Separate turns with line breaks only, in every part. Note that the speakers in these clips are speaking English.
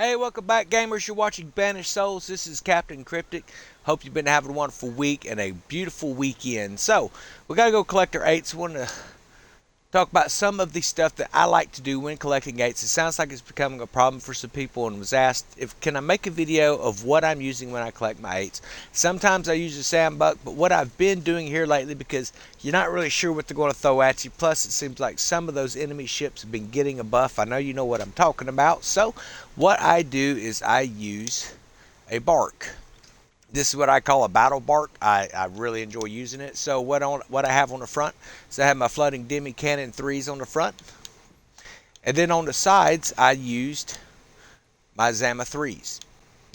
Hey, welcome back, gamers. You're watching Banished Souls. This is Captain Cryptic. Hope you've been having a wonderful week and a beautiful weekend. So, we got to go collect our eights. I want to talk about some of the stuff that I like to do when collecting eights. It sounds like it's becoming a problem for some people, and was asked if can I make a video of what I'm using when I collect my eights. Sometimes I use a sandbuck, but what I've been doing here lately, because you're not really sure what they're going to throw at you, plus it seems like some of those enemy ships have been getting a buff. I know you know what I'm talking about. So what I do is I use a bark. This is what I call a battle bark. I really enjoy using it. So what I have on the front is I have my floating demi cannon 3s on the front. And then on the sides I used my Zama 3s.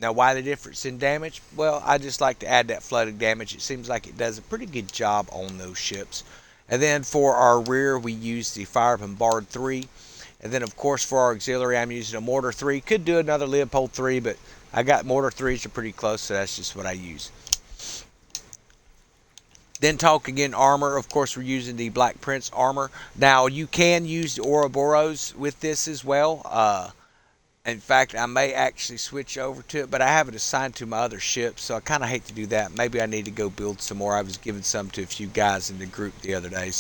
Now why the difference in damage? Well, I just like to add that floating damage. It seems like it does a pretty good job on those ships. And then for our rear we use the Fire Bombard 3. And then of course for our auxiliary I'm using a Mortar 3. Could do another Leopold 3, but I got Mortar 3s are pretty close, so that's just what I use. Then talking in armor, of course we're using the Black Prince armor. Now you can use the Ouroboros with this as well. In fact, I may actually switch over to it, but I have it assigned to my other ships, so I kind of hate to do that. Maybe I need to go build some more. I was giving some to a few guys in the group the other day.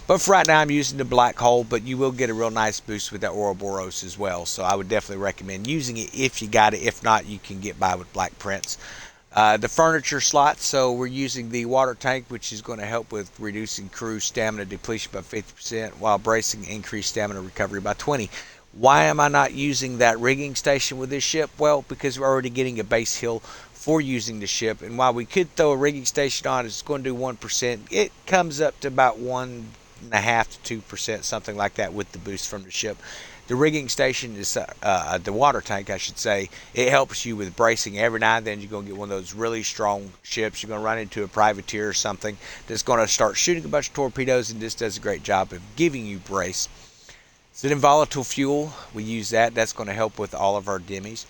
But for right now, I'm using the Black Hole, but you will get a real nice boost with that Ouroboros as well. So I would definitely recommend using it if you got it. If not, you can get by with Black Prince. The furniture slots, so we're using the water tank, which is going to help with reducing crew stamina depletion by 50%, while bracing increased stamina recovery by 20%. Why am I not using that rigging station with this ship? Well, because we're already getting a base heal for using the ship. And while we could throw a rigging station on, it's going to do 1%. It comes up to about 1.5 to 2%, something like that, with the boost from the ship. The rigging station is the water tank, I should say. It helps you with bracing. Every now and then you're going to get one of those really strong ships. You're going to run into a privateer or something that's going to start shooting a bunch of torpedoes, and this does a great job of giving you brace. So then volatile fuel, we use that. That's going to help with all of our demis.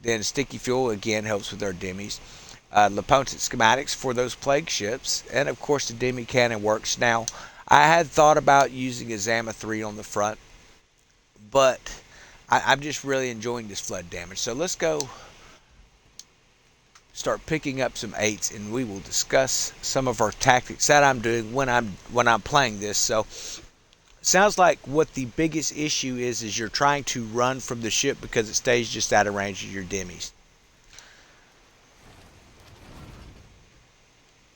Then sticky fuel, again, helps with our demis. Lapontent schematics for those plague ships. And, of course, the demi cannon works. Now, I had thought about using a Zama 3 on the front, but I'm just really enjoying this flood damage. So let's go start picking up some 8s, and we will discuss some of our tactics that I'm doing when I'm playing this. So sounds like what the biggest issue is you're trying to run from the ship because it stays just out of range of your demis.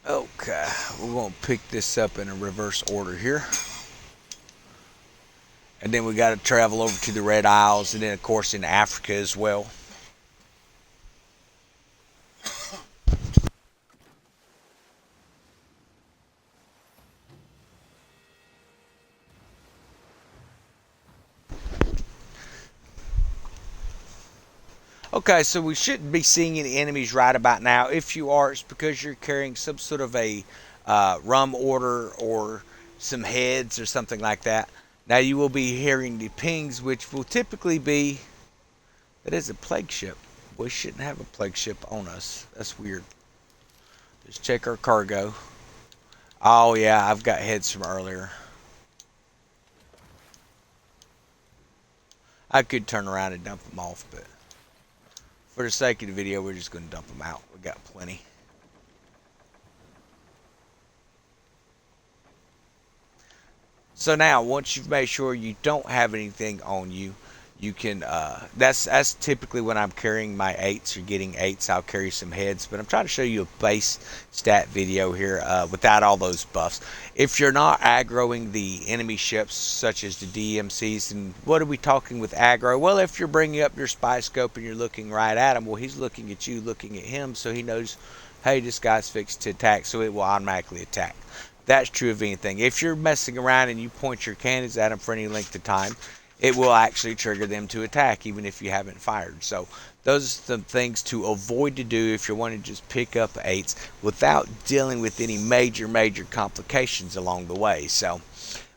Okay, we're going to pick this up in a reverse order here. And then we got to travel over to the Red Isles, and then of course in Africa as well. Okay, so we shouldn't be seeing any enemies right about now. If you are, it's because you're carrying some sort of a rum order or some heads or something like that. Now you will be hearing the pings, which will typically be, that is a plague ship. We shouldn't have a plague ship on us. That's weird. Just check our cargo. Oh yeah, I've got heads from earlier. I could turn around and dump them off, but for the sake of the video, we're just going to dump them out. We got plenty. So now, once you've made sure you don't have anything on you, you can, that's typically when I'm carrying my 8s or getting 8s, I'll carry some heads. But I'm trying to show you a base stat video here without all those buffs. If you're not aggroing the enemy ships, such as the DMCs, and what are we talking with aggro? Well, if you're bringing up your spy scope and you're looking right at him, well, he's looking at you, looking at him, so he knows, hey, this guy's fixed to attack, so it will automatically attack. That's true of anything. If you're messing around and you point your cannons at them for any length of time, it will actually trigger them to attack, even if you haven't fired. So those are some things to avoid to do if you're wanting to just pick up 8s without dealing with any major complications along the way. So,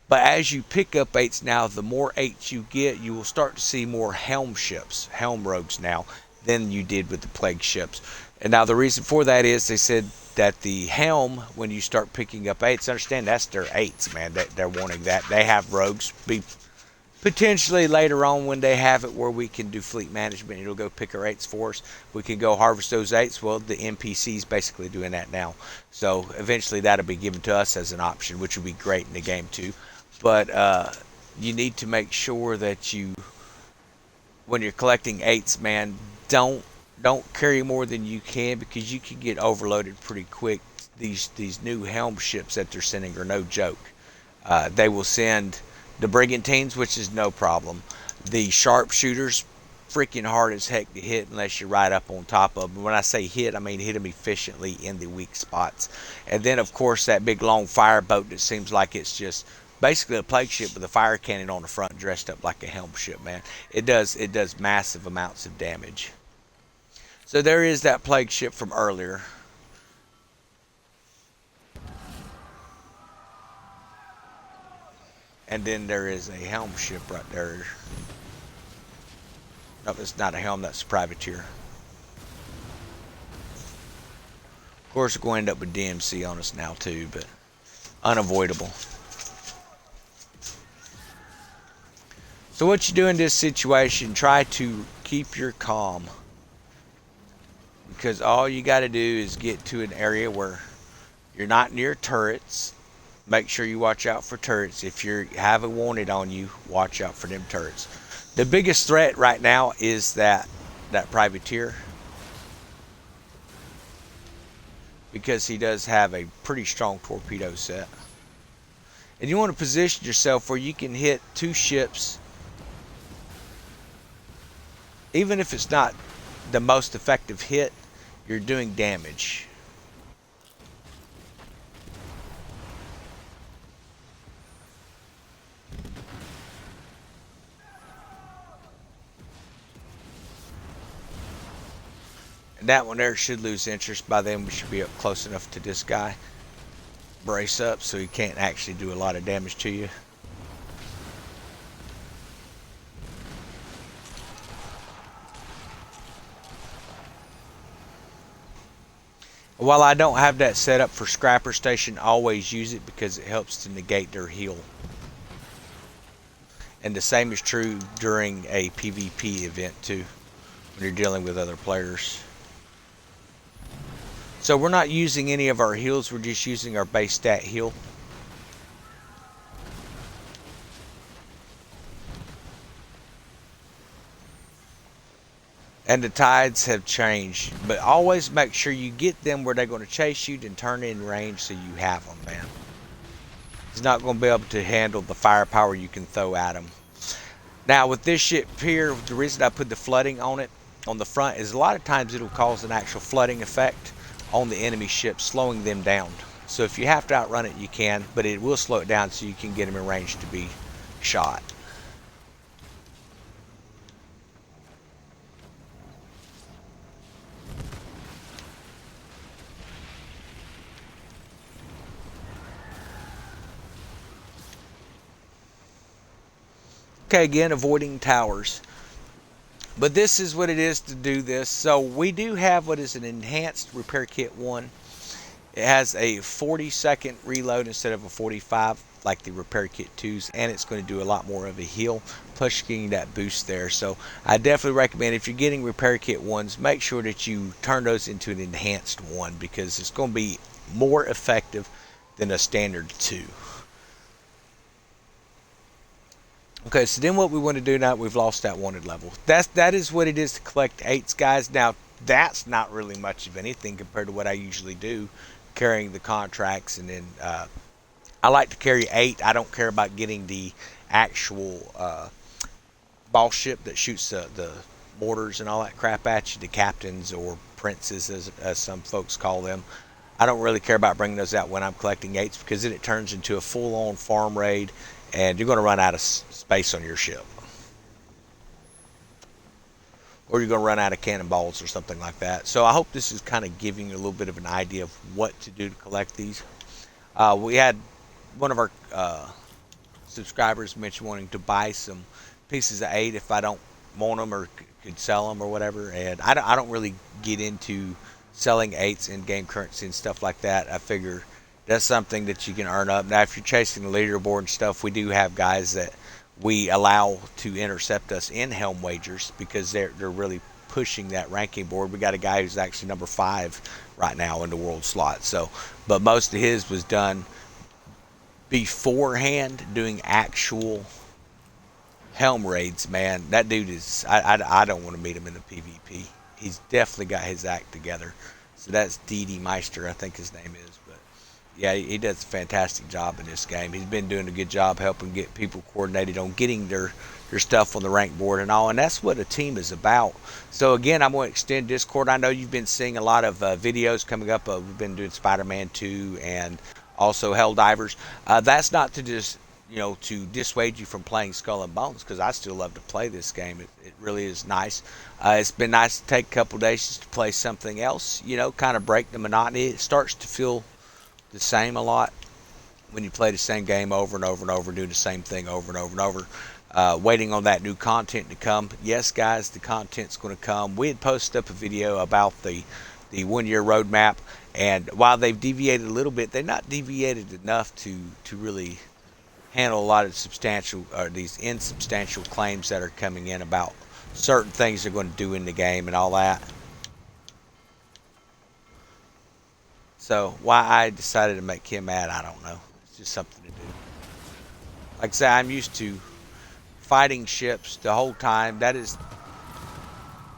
but as you pick up 8s now, the more 8s you get, you will start to see more Helm ships, Helm rogues now, than you did with the plague ships. And now the reason for that is they said that the Helm, when you start picking up 8s, understand that's their 8s, man. They're wanting that. They have rogues. Potentially later on when they have it where we can do fleet management, it'll go pick our eights for us. We can go harvest those eights. Well, the NPC's basically doing that now. So eventually that'll be given to us as an option, which would be great in the game too. But you need to make sure that you, when you're collecting eights, man, don't carry more than you can, because you can get overloaded pretty quick. These new Helm ships that they're sending are no joke. They will send the brigantines, which is no problem. The sharpshooters, freaking hard as heck to hit unless you're right up on top of them. When I say hit, I mean hit them efficiently in the weak spots. And then, of course, that big long fireboat that seems like it's just basically a plague ship with a fire cannon on the front, dressed up like a Helm ship, man. It does massive amounts of damage. So there is that plague ship from earlier. And then there is a Helm ship right there. No, it's not a Helm, that's a privateer. Of course, we're going to end up with DMC on us now too, but unavoidable. So what you do in this situation, try to keep your calm. Because all you got to do is get to an area where you're not near turrets. Make sure you watch out for turrets. If you have a wanted on you, watch out for them turrets. The biggest threat right now is that privateer, because he does have a pretty strong torpedo set. And you want to position yourself where you can hit two ships, even if it's not the most effective hit, you're doing damage. And that one there should lose interest. By then we should be up close enough to this guy. Brace up so he can't actually do a lot of damage to you. While I don't have that set up for Scrapper Station, always use it because it helps to negate their heal. And the same is true during a PvP event too, when you're dealing with other players. So we're not using any of our heals, we're just using our base stat heal. And the tides have changed, but always make sure you get them where they're going to chase you and turn in range so you have them, man. He's not going to be able to handle the firepower you can throw at him. Now with this ship here, the reason I put the flooding on it on the front is a lot of times it'll cause an actual flooding effect on the enemy ship, slowing them down. So if you have to outrun it, you can, but it will slow it down so you can get them in range to be shot. Okay, again, avoiding towers. But this is what it is to do this. So we do have what is an enhanced repair kit 1. It has a 40-second reload instead of a 45 like the repair kit 2s, and it's going to do a lot more of a heal, plus you're getting that boost there. So I definitely recommend, if you're getting repair kit 1s, make sure that you turn those into an enhanced 1, because it's going to be more effective than a standard 2. Okay, so then what we want to do now, we've lost that wanted level. That is what it is to collect 8s, guys. Now, that's not really much of anything compared to what I usually do, carrying the contracts. And then I like to carry 8. I don't care about getting the actual boss ship that shoots the mortars and all that crap at you, the captains or princes, as some folks call them. I don't really care about bringing those out when I'm collecting 8s, because then it turns into a full-on farm raid, and you're going to run out of space on your ship. Or you're going to run out of cannonballs or something like that. So I hope this is kind of giving you a little bit of an idea of what to do to collect these. We had one of our subscribers mention wanting to buy some pieces of 8 if I don't want them or could sell them or whatever. And I don't really get into selling 8s in game currency and stuff like that. I figure that's something that you can earn up. Now, if you're chasing the leaderboard and stuff, we do have guys that we allow to intercept us in Helm wagers because they're really pushing that ranking board. We got a guy who's actually number 5 right now in the world slot. So, but most of his was done beforehand, doing actual Helm raids. Man, that dude is. I don't want to meet him in the PvP. He's definitely got his act together. So that's Meister, I think his name is. But yeah, he does a fantastic job in this game. He's been doing a good job helping get people coordinated on getting their stuff on the rank board and all, and that's what a team is about. So again, I'm going to extend Discord. I know you've been seeing a lot of videos coming up. We've been doing Spider-Man 2 and also Helldivers. That's not to just to dissuade you from playing Skull and Bones, because I still love to play this game. It really is nice. It's been nice to take a couple days just to play something else, kind of break the monotony. It starts to feel the same a lot when you play the same game over and over and over, doing the same thing over and over and over, waiting on that new content to come. Yes, guys, the content's going to come. We had posted up a video about the 1 year roadmap, and while they've deviated a little bit, they're not deviated enough to really handle a lot of these insubstantial claims that are coming in about certain things they're going to do in the game and all that. So why I decided to make him mad, I don't know. It's just something to do. Like I say, I'm used to fighting ships the whole time. That is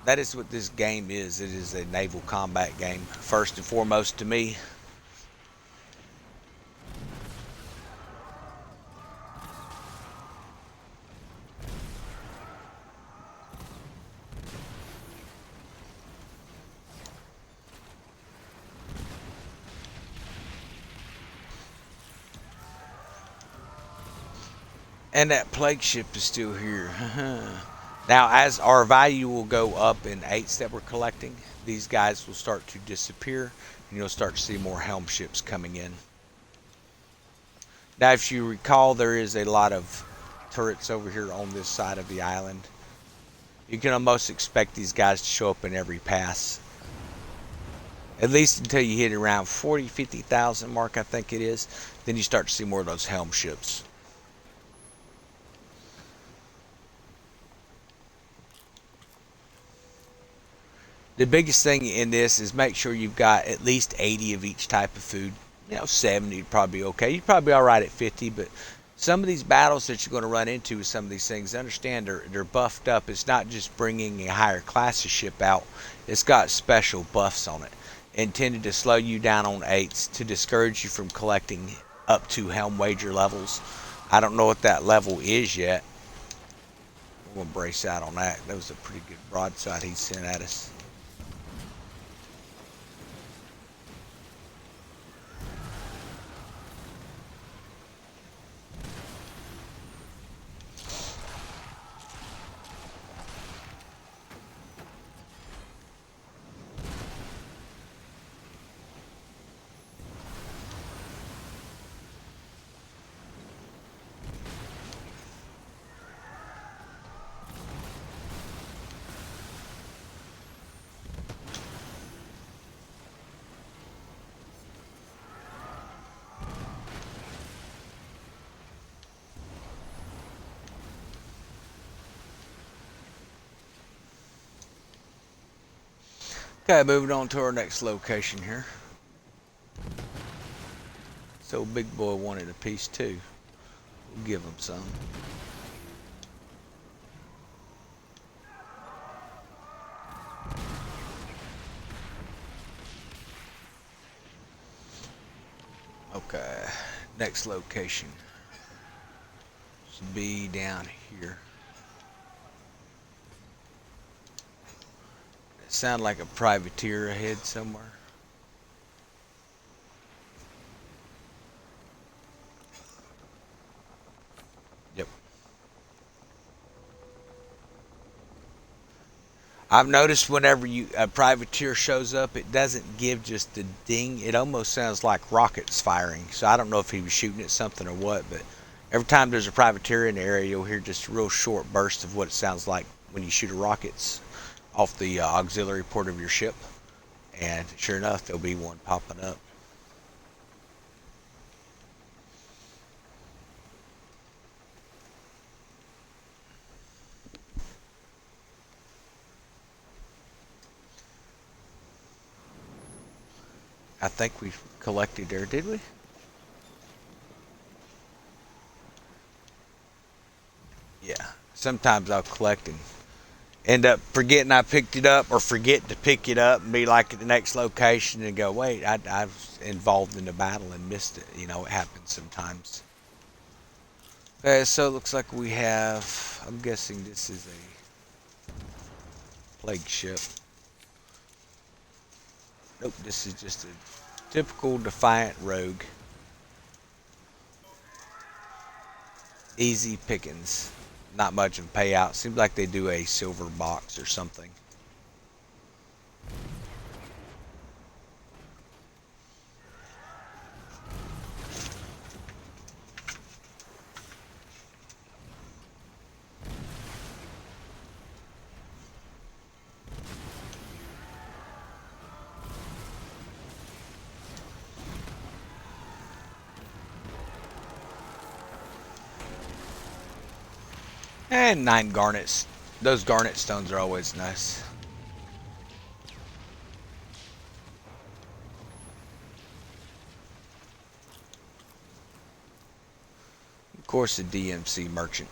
what this game is. It is a naval combat game, first and foremost to me. And that plague ship is still here. Now, as our value will go up in 8s that we're collecting, these guys will start to disappear, and you'll start to see more Helm ships coming in. Now, if you recall, there is a lot of turrets over here on this side of the island. You can almost expect these guys to show up in every pass. At least until you hit around 40,000-50,000 mark, I think it is. Then you start to see more of those Helm ships. The biggest thing in this is make sure you've got at least 80 of each type of food. 70 would probably be okay. You'd probably be all right at 50, but some of these battles that you're going to run into with some of these things, understand they're buffed up. It's not just bringing a higher class of ship out. It's got special buffs on it, intended to slow you down on 8s, to discourage you from collecting up to Helm wager levels. I don't know what that level is yet. We're going to brace out on that. That was a pretty good broadside he sent at us. Okay, moving on to our next location here. So big boy wanted a piece too. We'll give him some. Okay, next location should be down here. It sounded like a privateer ahead somewhere. Yep. I've noticed whenever a privateer shows up, it doesn't give just the ding. It almost sounds like rockets firing. So I don't know if he was shooting at something or what, but every time there's a privateer in the area, you'll hear just a real short burst of what it sounds like when you shoot a rockets off the auxiliary port of your ship. And sure enough, there'll be one popping up. I think we collected there, did we? Yeah. Sometimes I'll collect and end up forgetting I picked it up, or forget to pick it up and be like at the next location and go, wait, I was involved in the battle and missed it. You know, it happens sometimes. Okay, so it looks like we have, I'm guessing this is a plague ship. Nope, this is just a typical Defiant rogue. Easy pickings. Not much of a payout. Seems like they do a silver box or something. And 9 garnets. Those garnet stones are always nice. Of course, the DMC merchant.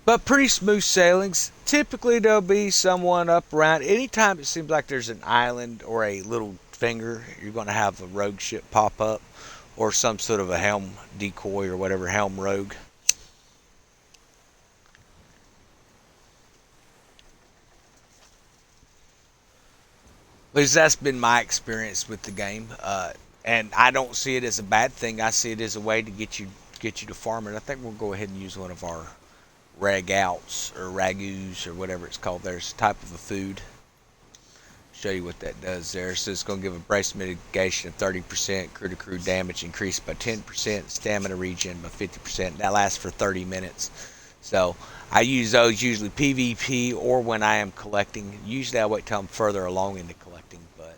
But pretty smooth sailings. Typically, there'll be someone up around. Anytime it seems like there's an island or a little finger, you're going to have a rogue ship pop up, or some sort of a Helm decoy or whatever, Helm rogue. At least that's been my experience with the game, and I don't see it as a bad thing. I see it as a way to get you to farm it. I think we'll go ahead and use one of our rag outs or ragus or whatever it's called. There's a type of a food. Show you what that does there. So it's going to give a brace mitigation of 30%, crew to crew damage increased by 10%, stamina regen by 50%. That lasts for 30 minutes. So I use those usually PvP or when I am collecting. Usually I wait till I'm further along into collecting, but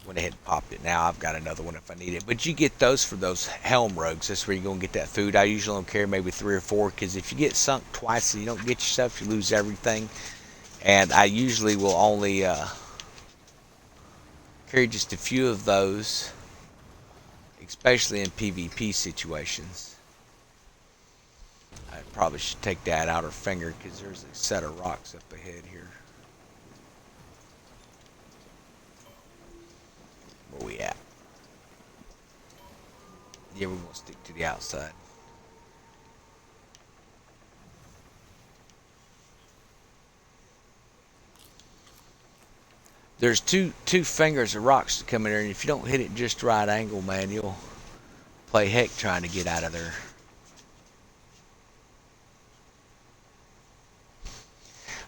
went ahead and popped it. Now I've got another one if I need it. But you get those for those Helm rogues. That's where you're going to get that food. I usually don't carry maybe 3 or 4, because if you get sunk twice and you don't get your stuff, you lose everything. And I usually will only carry just a few of those, especially in PvP situations. I probably should take that outer finger because there's a set of rocks up ahead here. Where we at? Yeah, we're going to stick to the outside. There's two fingers of rocks to come in there, and if you don't hit it just right angle, man, you'll play heck trying to get out of there.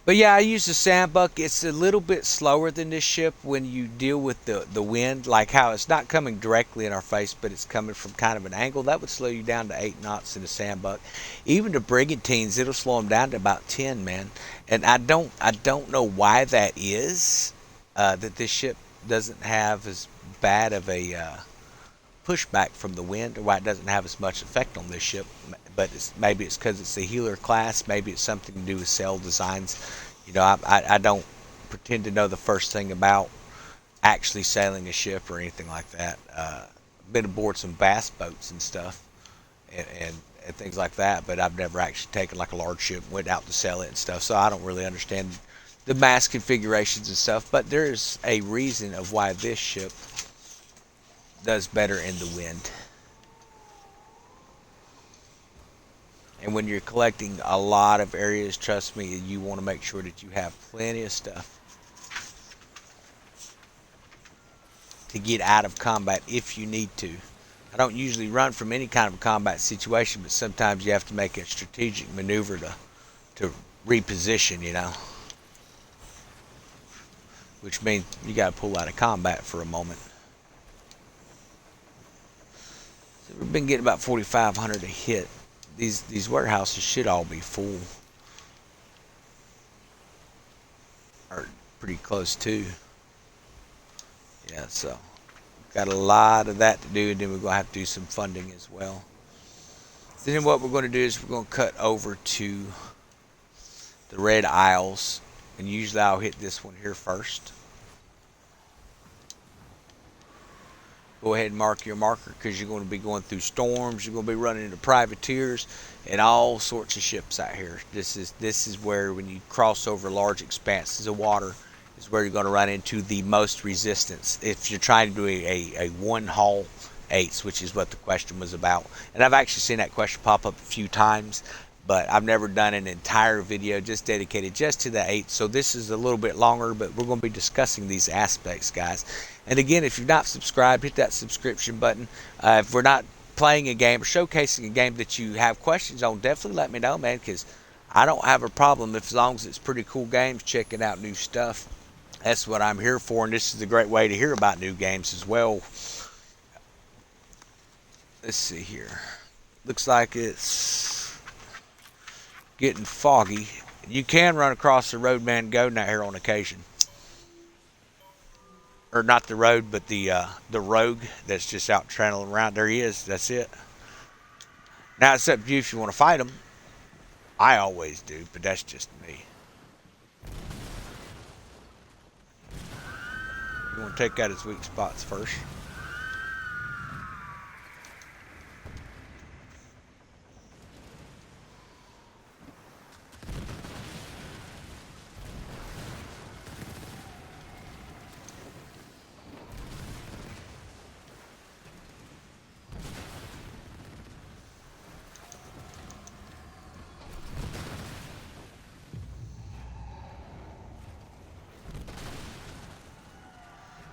But yeah, I use the Sandb. It's a little bit slower than this ship when you deal with the wind, like how it's not coming directly in our face, but it's coming from kind of an angle. That would slow you down to 8 knots in the Sandb. Even the brigantines, it'll slow them down to about 10, man. And I don't know why that is. That this ship doesn't have as bad of a pushback from the wind, or why it doesn't have as much effect on this ship. But maybe it's because it's a healer class. Maybe it's something to do with sail designs. You know, I don't pretend to know the first thing about actually sailing a ship or anything like that. I've been aboard some bass boats and stuff, and things like that, but I've never actually taken like a large ship, went out to sail it and stuff. So I don't really understand the mast configurations and stuff. But there is a reason of why this ship does better in the wind. And when you're collecting a lot of areas, trust me, you want to make sure that you have plenty of stuff to get out of combat if you need to. I don't usually run from any kind of combat situation, but sometimes you have to make a strategic maneuver to reposition, you know. Which means you got to pull out of combat for a moment. So we've been getting about 4,500 a hit. These warehouses should all be full, or pretty close to. Yeah, so got a lot of that to do, and then we're gonna have to do some funding as well. So then what we're going to do is we're going to cut over to the red isles, and usually I'll hit this one here first. Go ahead and mark your marker because you're going to be going through storms. You're going to be running into privateers and all sorts of ships out here. This is where, when you cross over large expanses of water, is where you're going to run into the most resistance if you're trying to do a one hull 8s, which is what the question was about. And I've actually seen that question pop up a few times, but I've never done an entire video just dedicated just to the 8. So this is a little bit longer, but we're going to be discussing these aspects, guys. And again, if you're not subscribed, hit that subscription button. If we're not playing a game or showcasing a game that you have questions on, definitely let me know, man, because I don't have a problem as long as it's pretty cool games, checking out new stuff. That's what I'm here for, and this is a great way to hear about new games as well. Let's see here. Looks like it's getting foggy. You can run across the road, man, go down here on occasion. Or not the road, but the rogue that's just out trailing around. There he is. That's it. Now it's up to you if you want to fight him. I always do, but that's just me. You want to take out his weak spots first.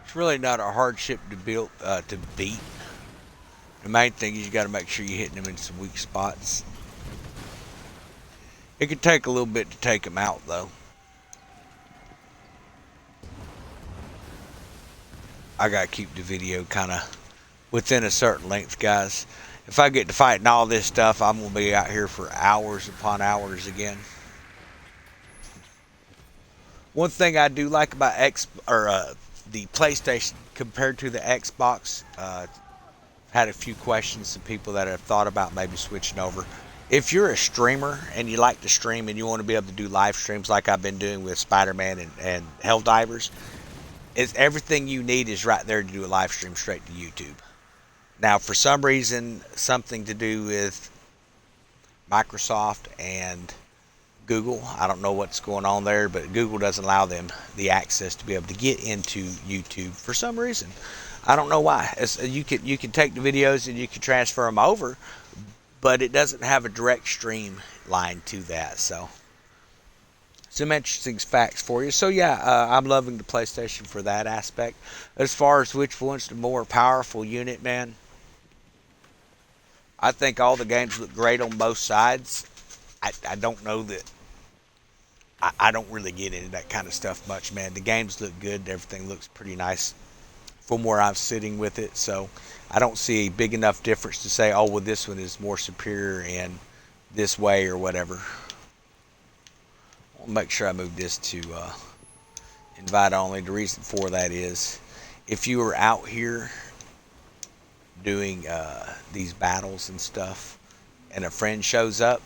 It's really not a hard ship to build to beat. The main thing is you got to make sure you're hitting them in some weak spots. It could take a little bit to take them out, though. I gotta keep the video kind of within a certain length, guys. If I get to fighting all this stuff, I'm gonna be out here for hours upon hours again. One thing I do like about the PlayStation compared to the Xbox, had a few questions to people that have thought about maybe switching over. If you're a streamer and you like to stream and you want to be able to do live streams like I've been doing with Spider-Man and Helldivers, everything you need is right there to do a live stream straight to YouTube. Now, for some reason, something to do with Microsoft and Google, I don't know what's going on there, but Google doesn't allow them the access to be able to get into YouTube for some reason. I don't know why. You can take the videos and you can transfer them over, but it doesn't have a direct stream line to that. So some interesting facts for you. So yeah, I'm loving the PlayStation for that aspect. As far as which one's the more powerful unit, man, I think all the games look great on both sides. I don't know that. I don't really get into that kind of stuff much, man. The games look good. Everything looks pretty nice from where I'm sitting with it. So I don't see a big enough difference to say, oh, well, this one is more superior in this way or whatever. I'll make sure I move this to invite only. The reason for that is if you were out here doing these battles and stuff and a friend shows up,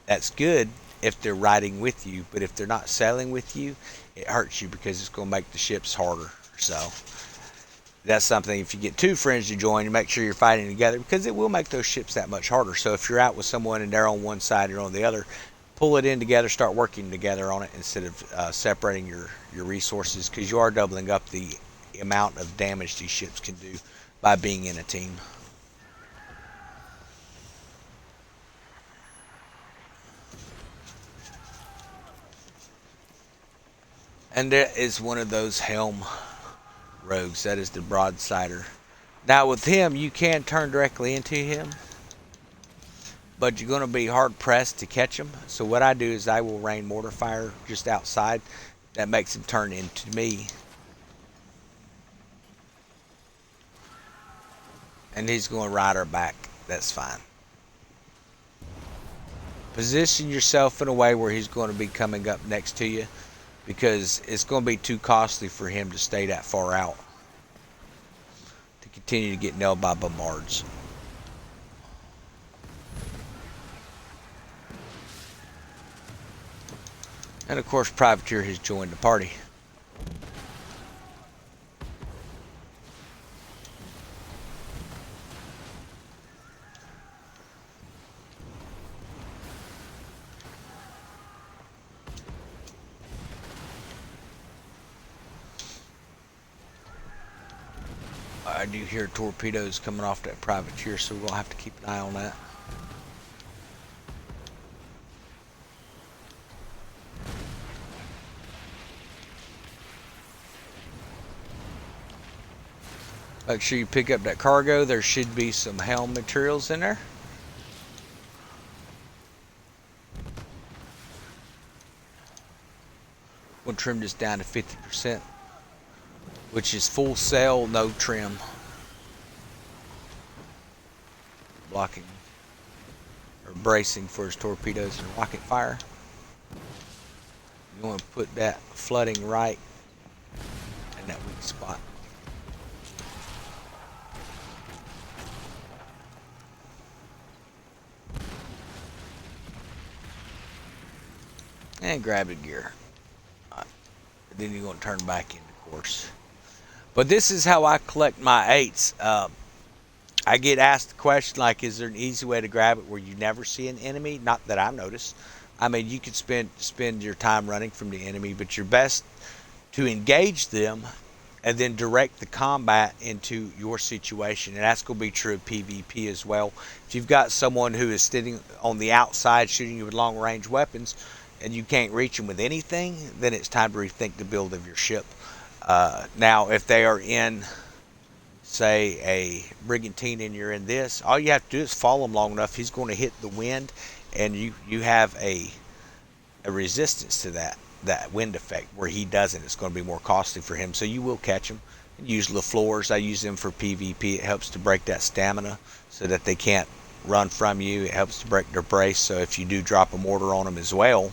that's good if they're riding with you, but if they're not sailing with you, it hurts you because it's going to make the ships harder. So that's something, if you get two friends to join, you make sure you're fighting together because it will make those ships that much harder. So if you're out with someone and they're on one side and you're on the other, pull it in together, start working together on it instead of separating your resources, because you are doubling up the amount of damage these ships can do by being in a team. And that is one of those Helm rogues. That is the broadsider. Now with him, you can turn directly into him, but you're going to be hard pressed to catch him. So what I do is I will rain mortar fire just outside. That makes him turn into me. And he's going to ride our back. That's fine. Position yourself in a way where he's going to be coming up next to you, because it's going to be too costly for him to stay that far out to continue to get nailed by bombards. And of course, Privateer has joined the party. I do hear torpedoes coming off that Privateer, so we're going to have to keep an eye on that. Make sure you pick up that cargo. There should be some Helm materials in there. We'll trim this down to 50%, which is full sail, no trim. Blocking or bracing for his torpedoes and rocket fire. You want to put that flooding right in that weak spot. And grab the gear. Then you're going to turn back into course. But this is how I collect my 8s. I get asked the question, like, is there an easy way to grab it where you never see an enemy? Not that I've noticed. I mean, you could spend your time running from the enemy, but you're best to engage them and then direct the combat into your situation. And that's going to be true of PvP as well. If you've got someone who is sitting on the outside shooting you with long-range weapons and you can't reach them with anything, then it's time to rethink the build of your ship. Now, if they are in, say, a brigantine and you're in this, all you have to do is follow him long enough. He's going to hit the wind, and you have a resistance to that wind effect. Where he doesn't, it's going to be more costly for him. So you will catch him. Use LaFleurs. I use them for PvP. It helps to break that stamina so that they can't run from you. It helps to break their brace. So if you do drop a mortar on them as well,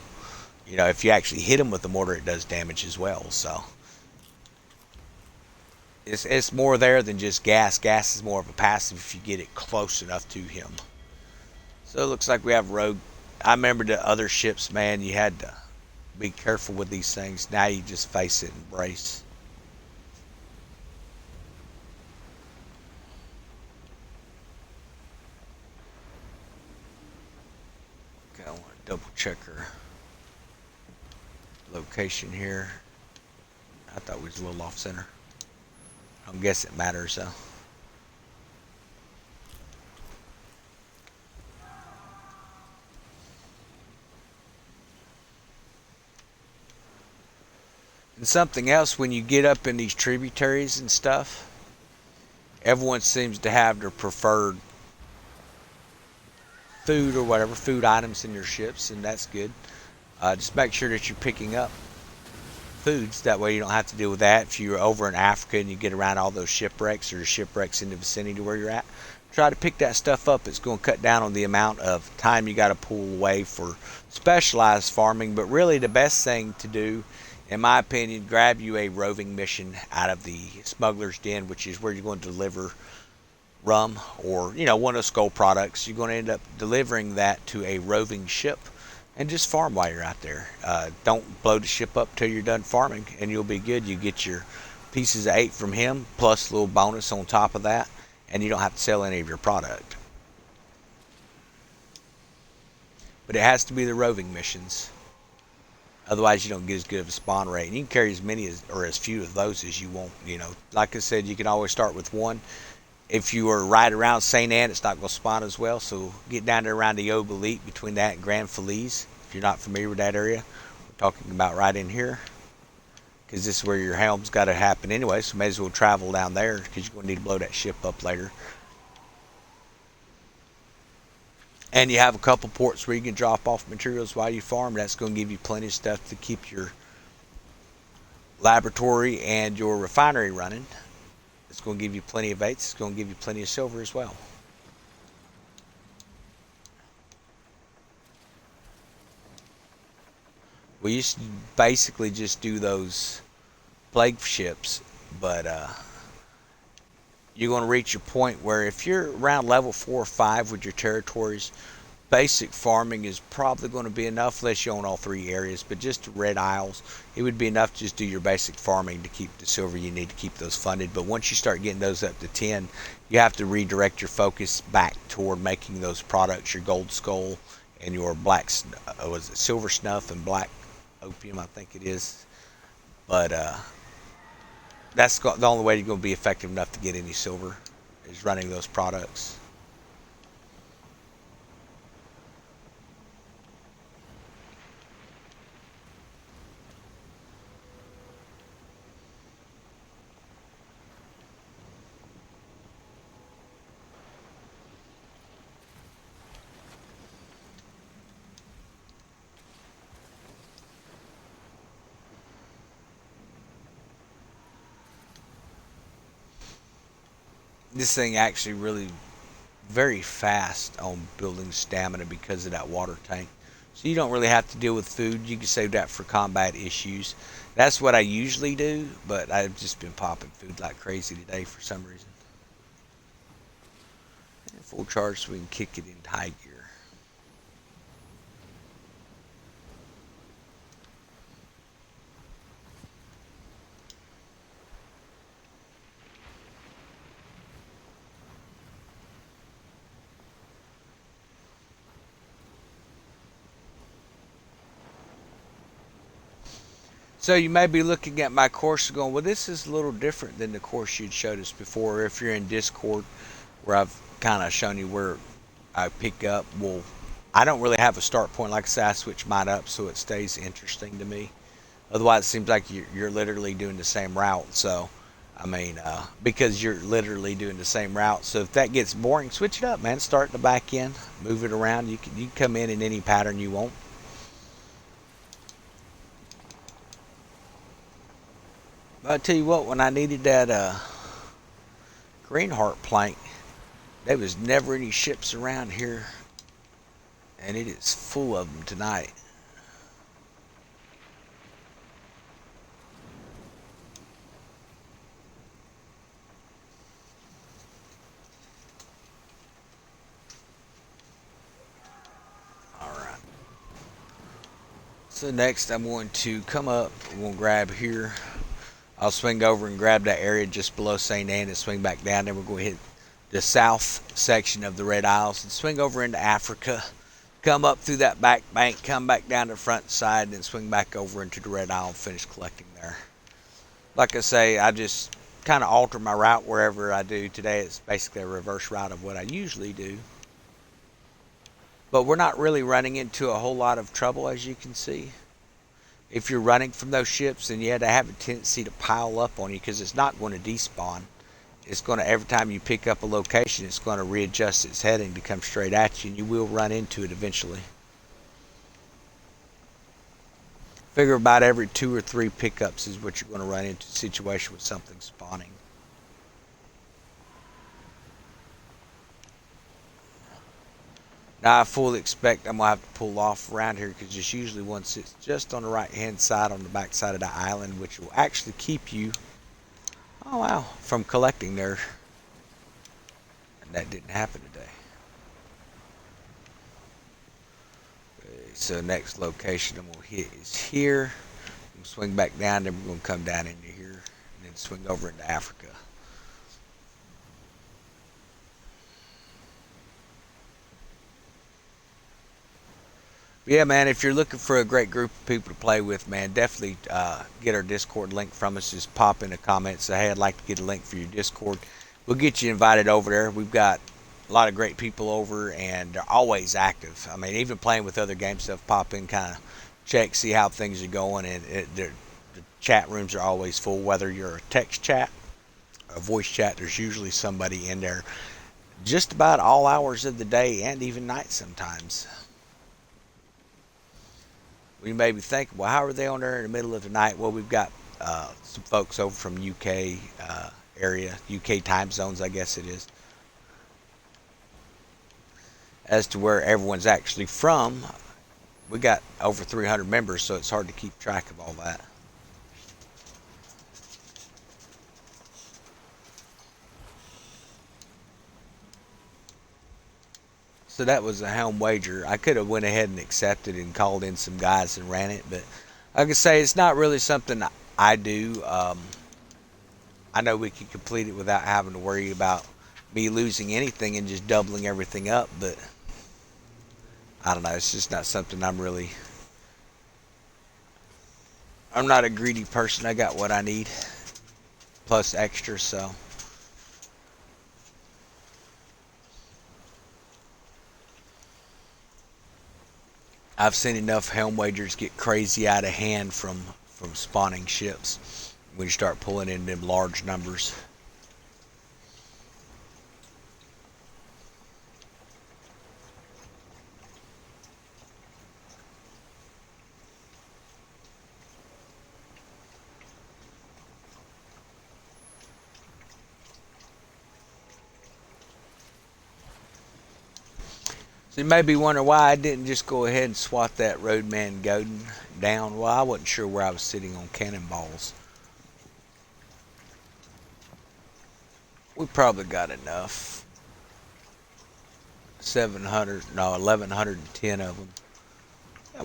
you know, if you actually hit them with the mortar, it does damage as well. So it's more there than just gas. Gas is more of a passive if you get it close enough to him. So it looks like we have rogue. I remember the other ships, man, you had to be careful with these things. Now you just face it and brace. Okay, I want to double check her location here. I thought we was a little off center. I don't guess it matters though. And something else, when you get up in these tributaries and stuff, everyone seems to have their preferred food or whatever, food items in their ships, and that's good. Just make sure that you're picking up foods. That way you don't have to deal with that. If you're over in Africa and you get around all those shipwrecks or shipwrecks in the vicinity where you're at, try to pick that stuff up. It's going to cut down on the amount of time you got to pull away for specialized farming. But really the best thing to do, in my opinion, grab you a roving mission out of the smuggler's den, which is where you're going to deliver rum or, you know, one of the skull products. You're going to end up delivering that to a roving ship and just farm while you're out there. Don't blow the ship up till you're done farming and you'll be good. You get your pieces of 8 from him plus a little bonus on top of that, and you don't have to sell any of your product. But it has to be the roving missions. Otherwise, you don't get as good of a spawn rate. And you can carry as many or as few of those as you want. You know, like I said, you can always start with one. If you are right around St. Anne, it's not going to spawn as well. So get down there around the Obelite between that and Grand Felice. If you're not familiar with that area, we're talking about right in here. Because this is where your helm's got to happen anyway. So may as well travel down there because you're going to need to blow that ship up later. And you have a couple ports where you can drop off materials while you farm. That's going to give you plenty of stuff to keep your laboratory and your refinery running. It's going to give you plenty of 8s. It's going to give you plenty of silver as well. We used to basically just do those plague ships, but you're going to reach a point where if you're around level 4 or 5 with your territories, basic farming is probably going to be enough unless you own all three areas, but just red isles, it would be enough to just do your basic farming to keep the silver you need to keep those funded. But once you start getting those up to 10, you have to redirect your focus back toward making those products, your gold skull and your black, was it silver snuff and black opium, I think it is. But that's the only way you're going to be effective enough to get any silver is running those products. This thing actually really very fast on building stamina because of that water tank. So you don't really have to deal with food. You can save that for combat issues. That's what I usually do, but I've just been popping food like crazy today for some reason. And full charge so we can kick it into high gear. So you may be looking at my course and going, well, this is a little different than the course you'd showed us before. If you're in Discord, where I've kind of shown you where I pick up, well, I don't really have a start point. Like I said, I switch mine up so it stays interesting to me. Otherwise, it seems like you're literally doing the same route. So, I mean, because you're literally doing the same route. So if that gets boring, switch it up, man. Start in the back end, move it around. You can come in any pattern you want. But I tell you what, when I needed that Greenheart plank, there was never any ships around here, and it is full of them tonight. All right. So next, I'm going to come up. I'm going to grab here. I'll swing over and grab that area just below St. Anne and swing back down. Then we're going to hit the south section of the Red Isles and swing over into Africa. Come up through that back bank, come back down the front side, and then swing back over into the Red Isle and finish collecting there. Like I say, I just kind of alter my route wherever I do. Today it's basically a reverse route of what I usually do. But we're not really running into a whole lot of trouble, as you can see. If you're running from those ships, then yeah, they have a tendency to pile up on you because it's not going to despawn. It's going to, every time you pick up a location, it's going to readjust its heading to come straight at you, and you will run into it eventually. Figure about every 2 or 3 pickups is what you're going to run into a situation with something spawning. Now I fully expect I'm going to have to pull off around here because it's usually one sits just on the right hand side on the back side of the island, which will actually keep you, oh wow, from collecting there. And that didn't happen today. Okay, so next location I'm going to hit is here. I'm going to swing back down, then we're going to come down into here and then swing over into Africa. Yeah, man, if you're looking for a great group of people to play with, man, definitely get our Discord link from us. Just pop in the comments, say, hey, I'd like to get a link for your Discord. We'll get you invited over there. We've got a lot of great people over, and they're always active. I mean, even playing with other game stuff, pop in, kind of check, see how things are going, and the chat rooms are always full. Whether you're a text chat, a voice chat, there's usually somebody in there just about all hours of the day and even night sometimes. We may be thinking, well, how are they on there in the middle of the night? Well, we've got some folks over from UK area, UK time zones, I guess it is. As to where everyone's actually from, we got over 300 members, so it's hard to keep track of all that. So that was a Helm wager. I could have went ahead and accepted and called in some guys and ran it, but like I say, it's not really something I do. I know we could complete it without having to worry about me losing anything and just doubling everything up, but I don't know. It's just not something I'm not a greedy person. I got what I need plus extra, so. I've seen enough Helm wagers get crazy out of hand from spawning ships when you start pulling in them large numbers. So you may be wondering why I didn't just go ahead and swat that Roadman Godin down. Well, I wasn't sure where I was sitting on cannonballs. We probably got enough. 700, no, 1,110 of them.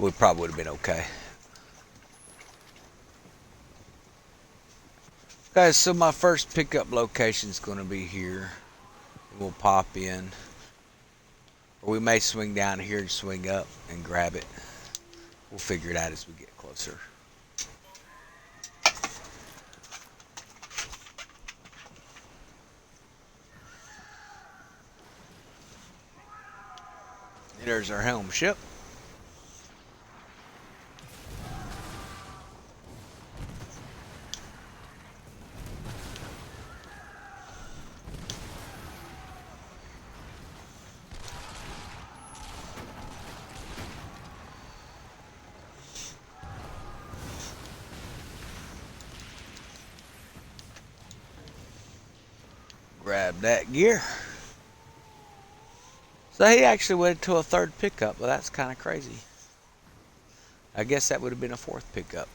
We probably would have been okay. Guys, so my first pickup location is going to be here. We'll pop in. Or we may swing down here and swing up and grab it. We'll figure it out as we get closer. There's our Helm ship. Grab that gear. So he actually went to a third pickup. Well, that's kind of crazy. I guess that would have been a fourth pickup.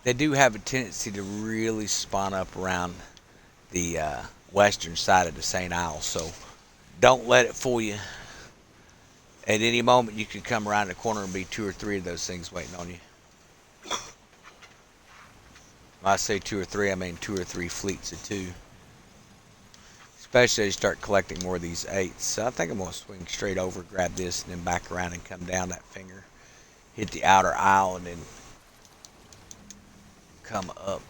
They do have a tendency to really spawn up around the western side of the St. Isles, so don't let it fool you. At any moment, you could come around the corner and be 2 or 3 of those things waiting on you. When I say 2 or 3, I mean 2 or 3 fleets of 2. Especially as you start collecting more of these 8s. So I think I'm going to swing straight over, grab this, and then back around and come down that finger. Hit the outer aisle and then come up.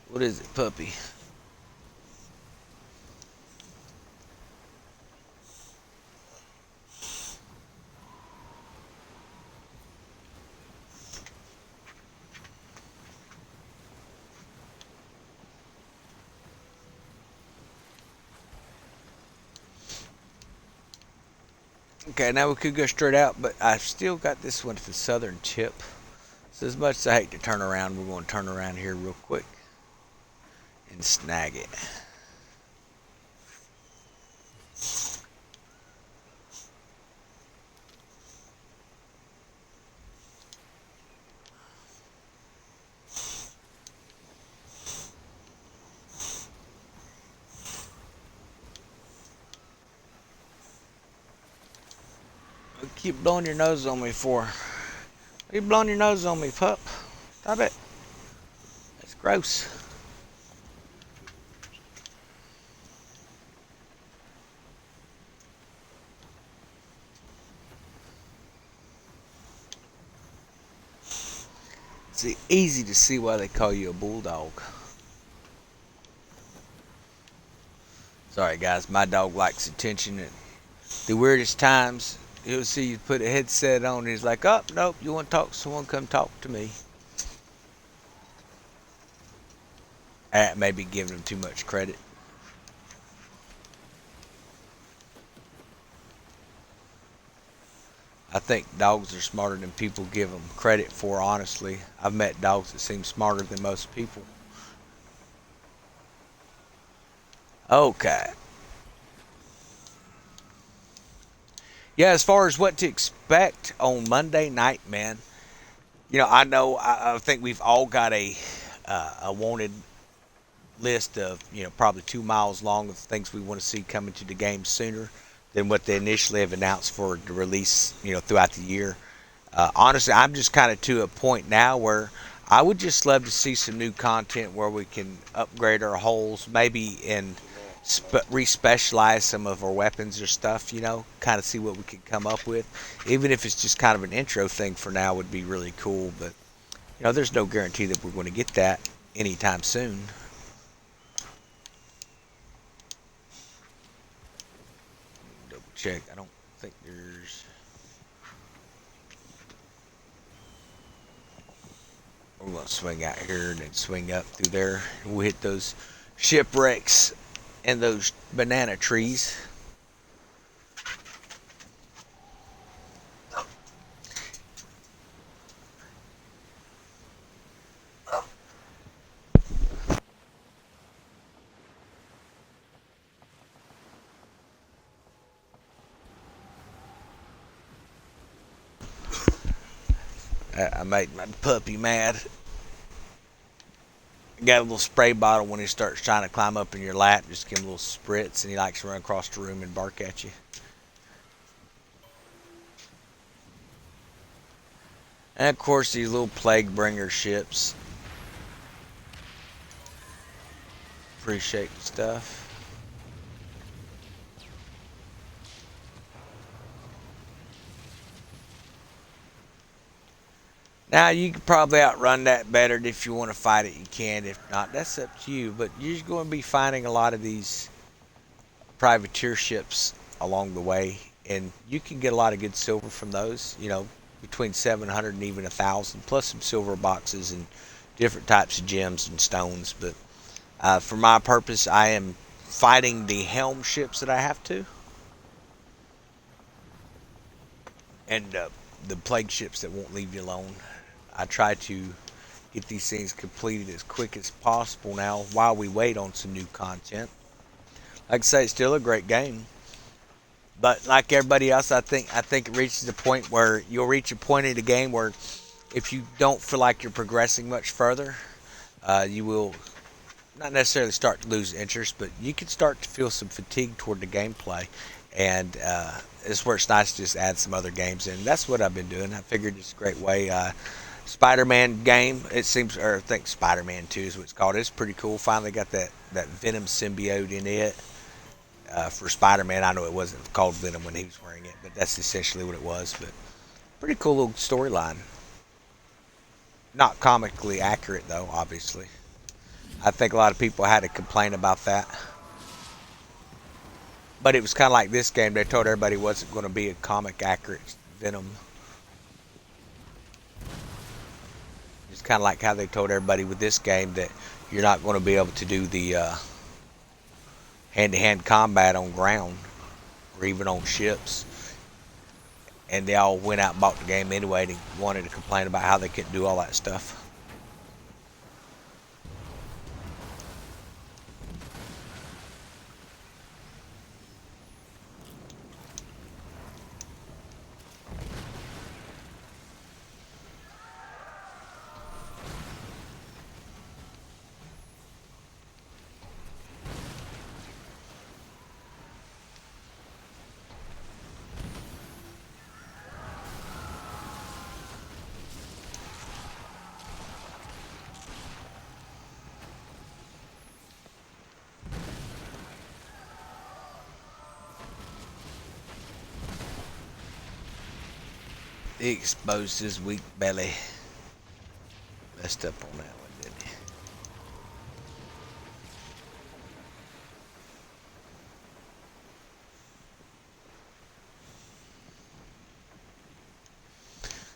What is it, puppy? Okay, now we could go straight out, but I've still got this one at the southern tip. So as much as I hate to turn around, we're going to turn around here real quick and snag it. What you keep blowing your nose on me for? What are you blowing your nose on me, pup? Stop it. That's gross. It's easy to see why they call you a bulldog. Sorry guys, my dog likes attention at the weirdest times. He'll see you put a headset on and he's like, oh, nope, you want to talk to someone, come talk to me. That may be giving him too much credit. I think dogs are smarter than people give them credit for, honestly. I've met dogs that seem smarter than most people. Okay. Yeah, as far as what to expect on Monday night, man, I know. I think we've all got a wanted list of probably 2 miles long of things we want to see coming to the game sooner than what they initially have announced for the release throughout the year. Honestly, I'm just kind of to a point now where I would just love to see some new content where we can upgrade our holes, maybe in respecialize some of our weapons or stuff. Kind of see what we can come up with, even if it's just kind of an intro thing for now would be really cool. But there's no guarantee that we're going to get that anytime soon. Double check. I don't think there's. We're going to swing out here and then swing up through there. We'll hit those shipwrecks and those banana trees. I made my puppy mad. Got a little spray bottle when he starts trying to climb up in your lap. Just give him a little spritz, and he likes to run across the room and bark at you. And of course, these little plague bringer ships. Appreciate the stuff. Now, you could probably outrun that better. If you want to fight it, you can. If not, that's up to you. But you're going to be finding a lot of these privateer ships along the way, and you can get a lot of good silver from those. Between 700 and even 1,000, plus some silver boxes and different types of gems and stones. But for my purpose, I am fighting the Helm ships that I have to, and the plague ships that won't leave you alone. I try to get these things completed as quick as possible now while we wait on some new content. Like I say, it's still a great game. But like everybody else, I think it reaches a point where you'll reach a point in the game where if you don't feel like you're progressing much further, you will not necessarily start to lose interest, but you can start to feel some fatigue toward the gameplay. And it's where it's nice to just add some other games in. That's what I've been doing. I figured it's a great way. Spider-Man game, it seems, or I think Spider-Man 2 is what it's called. It's pretty cool. Finally got that Venom symbiote in it. For Spider-Man, I know it wasn't called Venom when he was wearing it, but that's essentially what it was. But pretty cool little storyline. Not comically accurate, though, obviously. I think a lot of people had to complain about that. But it was kind of like this game. They told everybody it wasn't going to be a comic accurate Venom. It's kind of like how they told everybody with this game that you're not going to be able to do the hand-to-hand combat on ground or even on ships. And they all went out and bought the game anyway and wanted to complain about how they couldn't do all that stuff. He exposed his weak belly. Messed up on that one, didn't he?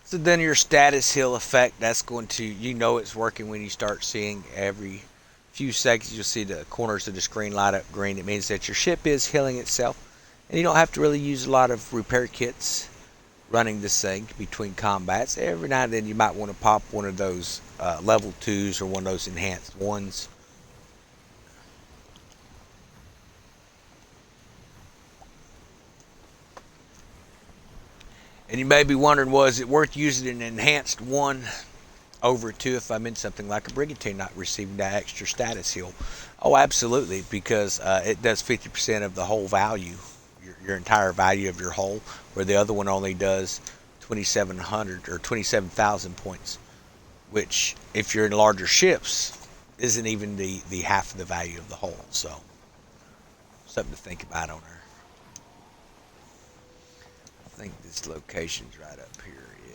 So then your status hill effect, that's going to, it's working when you start seeing every few seconds you'll see the corners of the screen light up green. It means that your ship is healing itself. And you don't have to really use a lot of repair kits running this thing between combats. Every now and then you might want to pop one of those level 2s or one of those enhanced ones. And you may be wondering, was it worth using an enhanced one over two if I'm in something like a brigantine not receiving that extra status heal? Oh, absolutely, because it does 50% of the whole value, your entire value of your hull, where the other one only does 2,700 or 27,000 points, which, if you're in larger ships, isn't even the half of the value of the hull. So, something to think about on there. I think this location's right up here, yeah.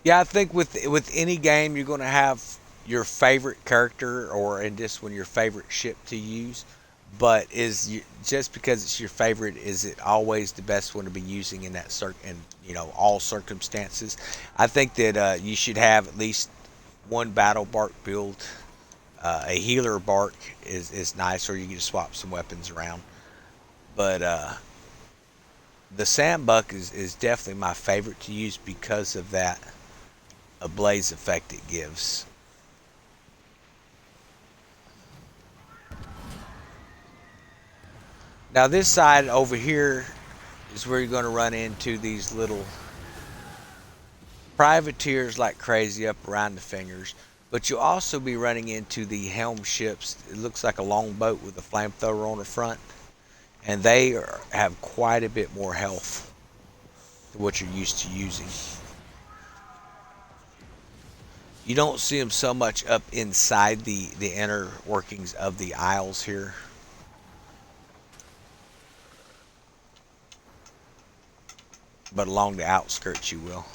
Yeah, I think with any game you're going to have your favorite character, or in this one your favorite ship to use. But just because it's your favorite, is it always the best one to be using in that all circumstances? I think that you should have at least one battle bark build. A healer bark is nice, or you can just swap some weapons around. But the sandbuck is definitely my favorite to use because of that ablaze effect it gives. Now this side over here is where you're going to run into these little privateers like crazy up around the fingers. But you'll also be running into the Helm ships. It looks like a long boat with a flamethrower on the front. And have quite a bit more health than what you're used to using. You don't see them so much up inside the inner workings of the isles here. But along the outskirts you will,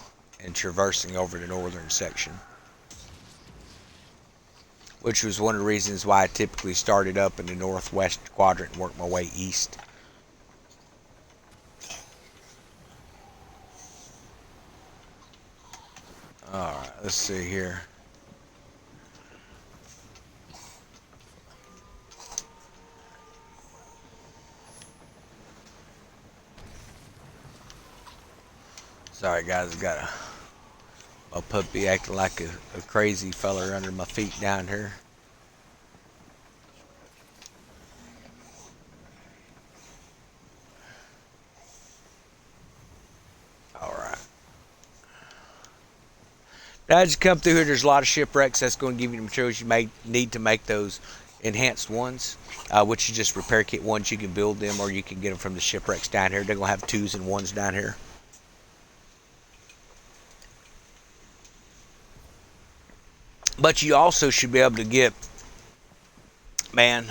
and traversing over the northern section. Which was one of the reasons why I typically started up in the northwest quadrant and worked my way east. Alright, let's see here. Sorry guys, I got a puppy acting like a crazy feller under my feet down here. Alright. Now as you come through here, there's a lot of shipwrecks. That's going to give you the materials you may need to make those enhanced ones, which is just repair kit ones. You can build them, or you can get them from the shipwrecks down here. They're going to have 2s and 1s down here. But you also should be able to get, man,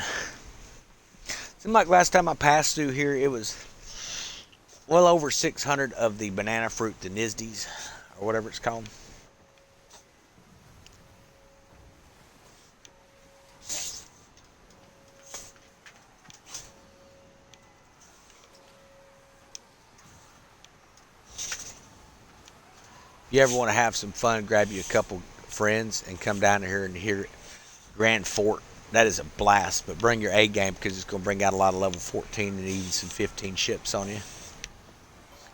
seemed like last time I passed through here, it was well over 600 of the banana fruit, the Nizdies, or whatever it's called. If you ever want to have some fun, grab you a couple friends and come down here and hear Grand Fort. That is a blast, but bring your A game, because it's going to bring out a lot of level 14 and even some 15 ships on you.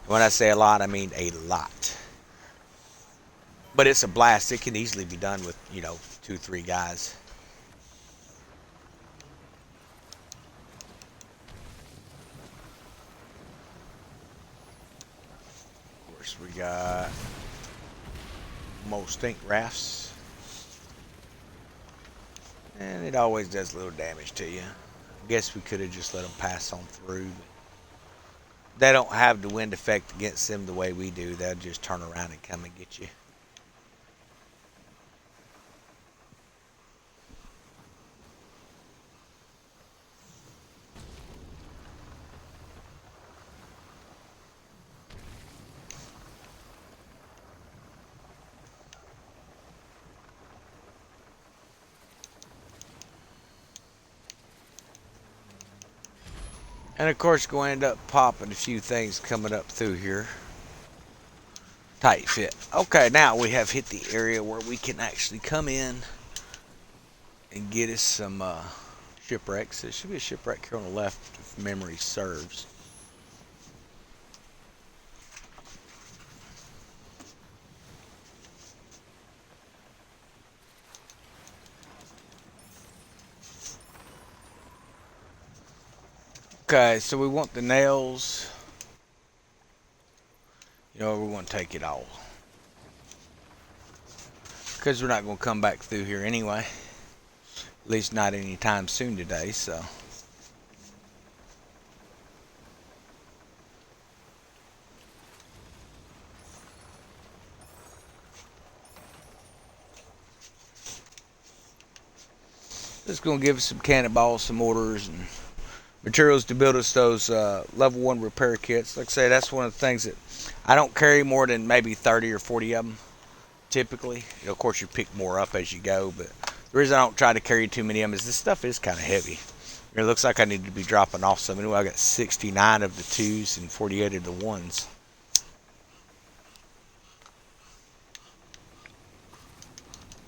When I say a lot, I mean a lot. But it's a blast. It can easily be done with, 2-3 guys. Of course, we got most stink rafts. And it always does a little damage to you. I guess we could have just let them pass on through. But they don't have the wind effect against them the way we do. They'll just turn around and come and get you. And of course, going to end up popping a few things coming up through here. Tight fit. Okay, now we have hit the area where we can actually come in and get us some shipwrecks. There should be a shipwreck here on the left if memory serves. Okay, so we want the nails. You know, we want to take it all. Because we're not going to come back through here anyway. At least not anytime soon today, so. Just going to give us some cannonballs, some mortars, and materials to build us those level 1 repair kits. Like I say, that's one of the things that I don't carry more than maybe 30 or 40 of them typically. You know, of course, you pick more up as you go, but the reason I don't try to carry too many of them is this stuff is kind of heavy. It looks like I need to be dropping off some. Anyway, I got 69 of the 2s and 48 of the 1s.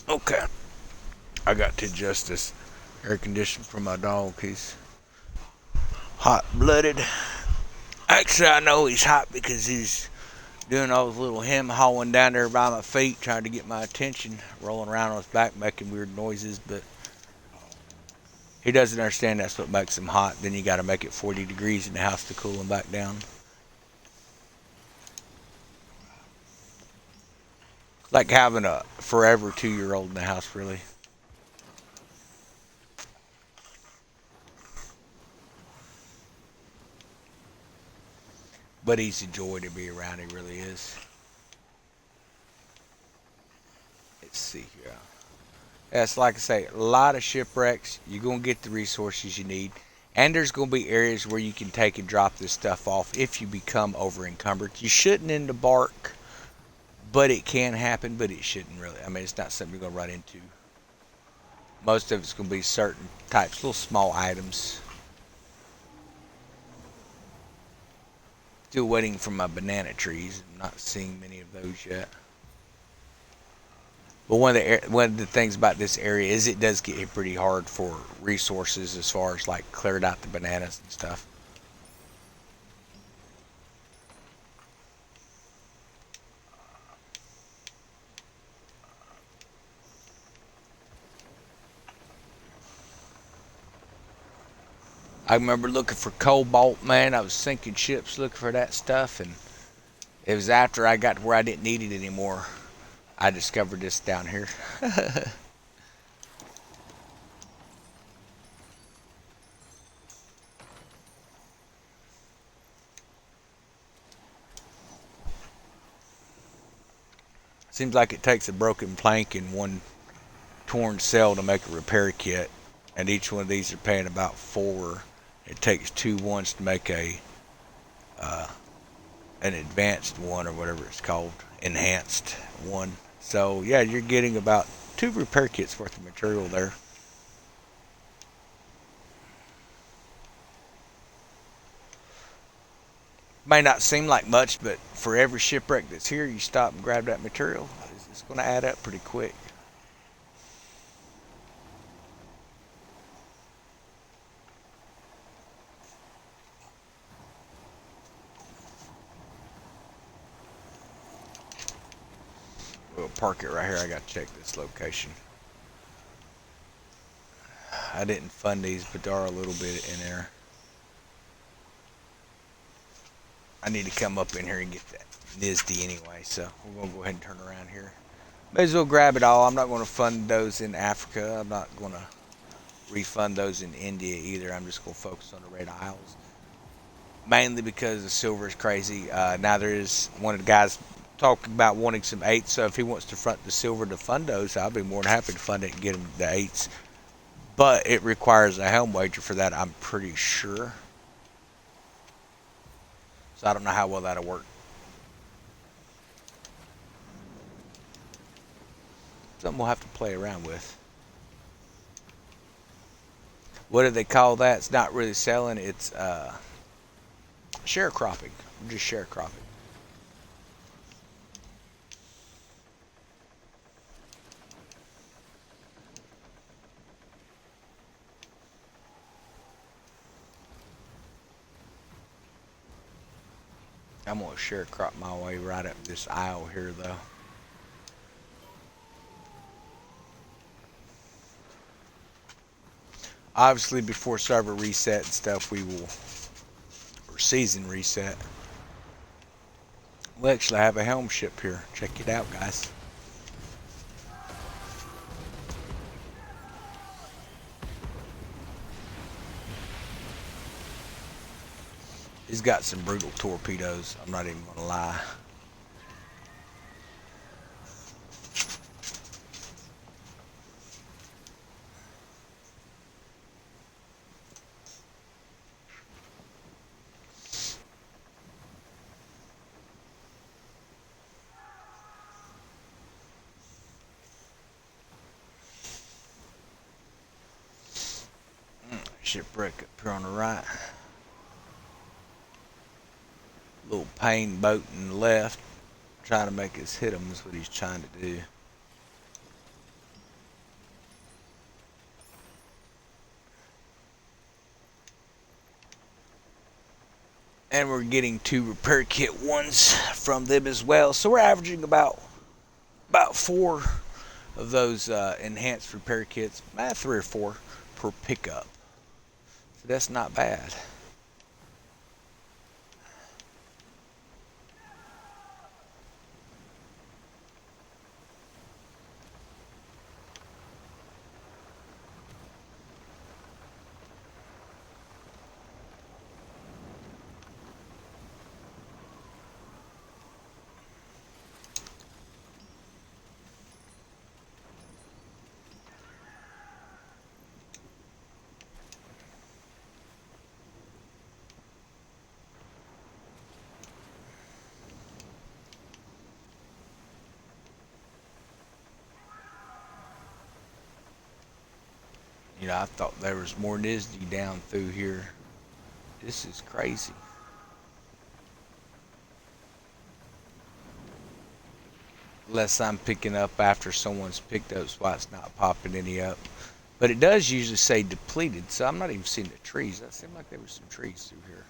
Okay. I got to adjust this air conditioner for my dog. He's hot-blooded. Actually, I know he's hot because he's doing all those little hem hauling down there by my feet, trying to get my attention, rolling around on his back, making weird noises, but he doesn't understand that's what makes him hot. Then you got to make it 40 degrees in the house to cool him back down. Like having a forever 2-year-old in the house, really. But he's a joy to be around, he really is. Let's see here. That's like I say, a lot of shipwrecks. You're going to get the resources you need. And there's going to be areas where you can take and drop this stuff off if you become over encumbered. You shouldn't embark, but it can happen, but it shouldn't really. I mean, it's not something you're going to run into. Most of it's going to be certain types, little small items. Still waiting for my banana trees. I'm not seeing many of those yet. But one of the things about this area is it does get pretty hard for resources as far as like cleared out the bananas and stuff. I remember looking for cobalt, man. I was sinking ships looking for that stuff, and it was after I got to where I didn't need it anymore. I discovered this down here. Seems like it takes a broken plank and one torn cell to make a repair kit, and each one of these are paying about 4. It takes 2 ones to make uh, an advanced one or whatever it's called, enhanced one. So yeah, you're getting about 2 repair kits worth of material there. May not seem like much, but for every shipwreck that's here, you stop and grab that material. It's going to add up pretty quick. We'll park it right here. I got to check this location. I didn't fund these, but there are a little bit in there. I need to come up in here and get that NISD anyway, so we're going to go ahead and turn around here. May as well grab it all. I'm not going to fund those in Africa. I'm not going to refund those in India either. I'm just going to focus on the Red Isles. Mainly because the silver is crazy. Now there is one of the guys talking about wanting some 8s, so if he wants to front the silver to fund those, I'll be more than happy to fund it and get him the 8s. But it requires a Helm wager for that, I'm pretty sure. So I don't know how well that'll work. Something we'll have to play around with. What do they call that? It's not really selling. It's sharecropping. Just sharecropping. I'm going to sharecrop my way right up this aisle here, though. Obviously, before server reset and stuff, we will, or season reset, we actually have a Helm ship here. Check it out, guys. He's got some brutal torpedoes. I'm not even going to lie. Shipwreck up here on the right. Little pain boat in the left. Trying to make us hit him is what he's trying to do. And we're getting 2 repair kit ones from them as well. So we're averaging about 4 of those enhanced repair kits, 3 or 4 per pickup. So that's not bad. You know, I thought there was more Disney down through here. This is crazy. Unless I'm picking up after someone's picked up, so it's not popping any up. But it does usually say depleted, so I'm not even seeing the trees. That seemed like there were some trees through here.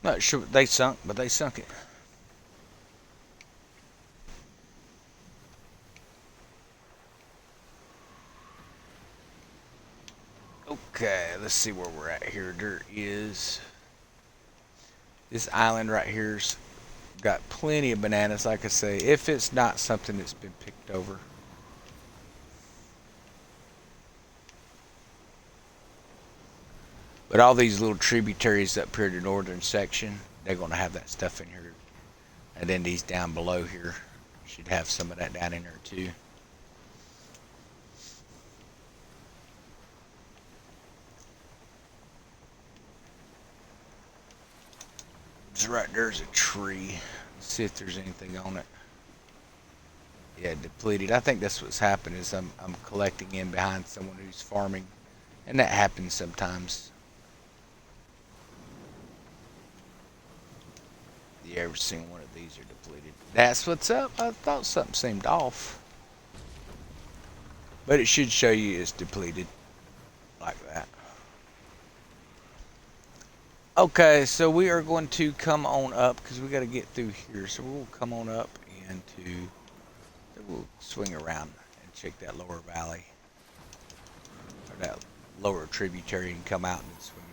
Not sure what they sunk, but they sunk it. Okay, let's see where we're at here. There is this island right here's got plenty of bananas, like I say, if it's not something that's been picked over. But all these little tributaries up here, the northern section, they're going to have that stuff in here. And then these down below here should have some of that down in there too. So right there's a tree. Let's see if there's anything on it. Yeah, depleted. I think that's what's happened is I'm collecting in behind someone who's farming. And that happens sometimes. You ever seen one of these are depleted? That's what's up. I thought something seemed off. But it should show you it's depleted. Like that. Okay, so we are going to come on up because we got to get through here. So we'll come on up into, we'll swing around and check that lower valley, or that lower tributary, and come out and swing north.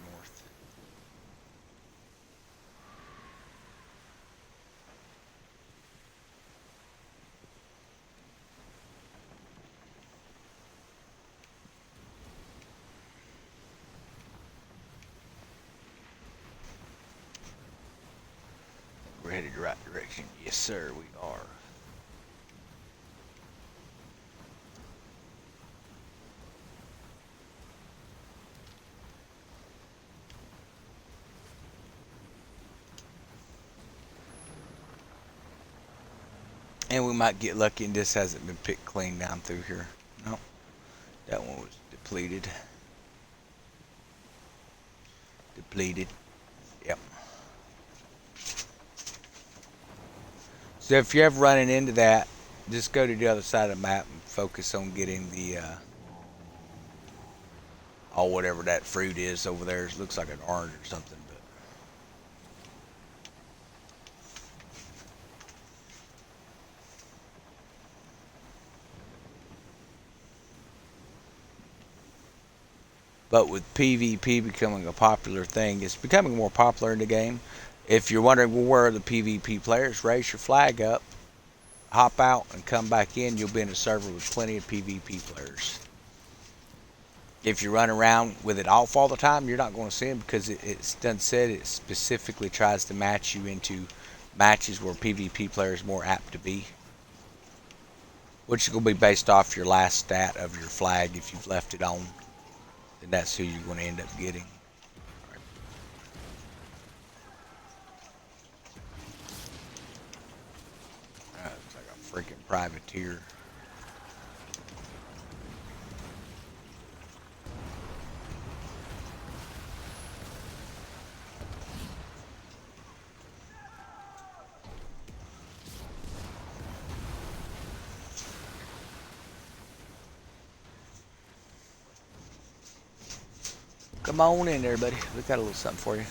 We're headed the right direction. Yes, sir, we are. And we might get lucky and this hasn't been picked clean down through here. No, that one was depleted. Depleted. Yep. So if you're ever running into that, just go to the other side of the map and focus on getting the oh, whatever that fruit is over there. It looks like an orange or something. But with PvP becoming a popular thing, it's becoming more popular in the game. If you're wondering, well, where are the PvP players, raise your flag up, hop out, and come back in. You'll be in a server with plenty of PvP players. If you run around with it off all the time, you're not going to see them because it's done said it specifically tries to match you into matches where PvP players are more apt to be, which is going to be based off your last stat of your flag. If you've left it on, then that's who you're going to end up getting. It's like a freaking privateer. Come on in there, buddy. We got a little something for you.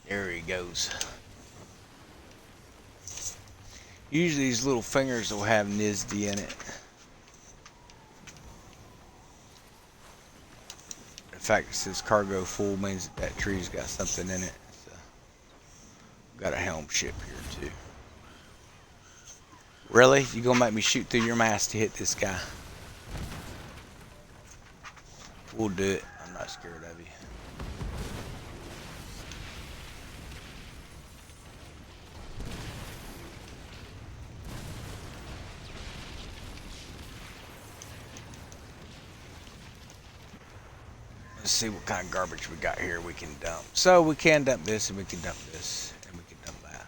There he goes. Usually these little fingers will have NISD in it. In fact, it says cargo full means that tree's got something in it. So, got a Helm ship here too. Really? You gonna make me shoot through your mast to hit this guy? We'll do it. I'm not scared of you. Let's see what kind of garbage we got here we can dump. So we can dump this, and we can dump this, and we can dump that.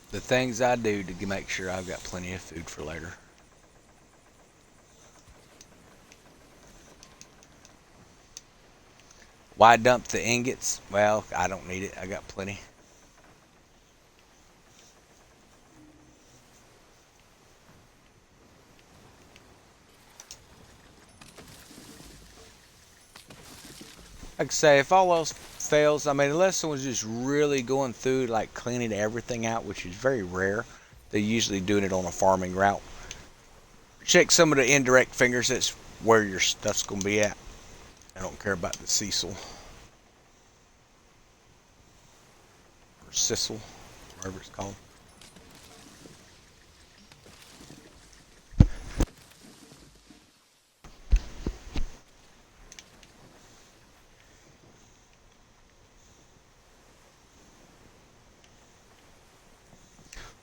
The things I do to make sure I've got plenty of food for later. Why dump the ingots? Well, I don't need it. I got plenty. Like I say, if all else fails, I mean, unless someone's just really going through, like cleaning everything out, which is very rare, they're usually doing it on a farming route. Check some of the indirect fingers, that's where your stuff's going to be at. I don't care about the Cecil. Or Sissel, whatever it's called.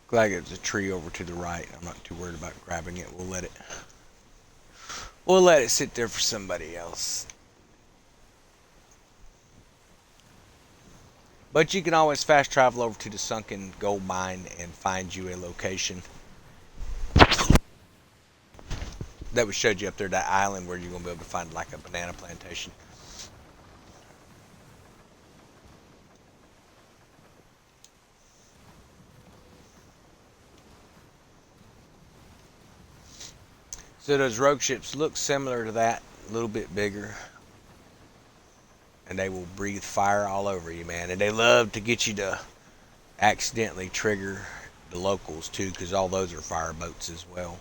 Glad there's a tree over to the right. I'm not too worried about grabbing it. We'll let it sit there for somebody else. But you can always fast travel over to the sunken gold mine and find you a location that would show you up there, that island where you're going to be able to find like a banana plantation. So those rogue ships look similar to that, a little bit bigger. And they will breathe fire all over you, man. And they love to get you to accidentally trigger the locals too, because all those are fire boats as well.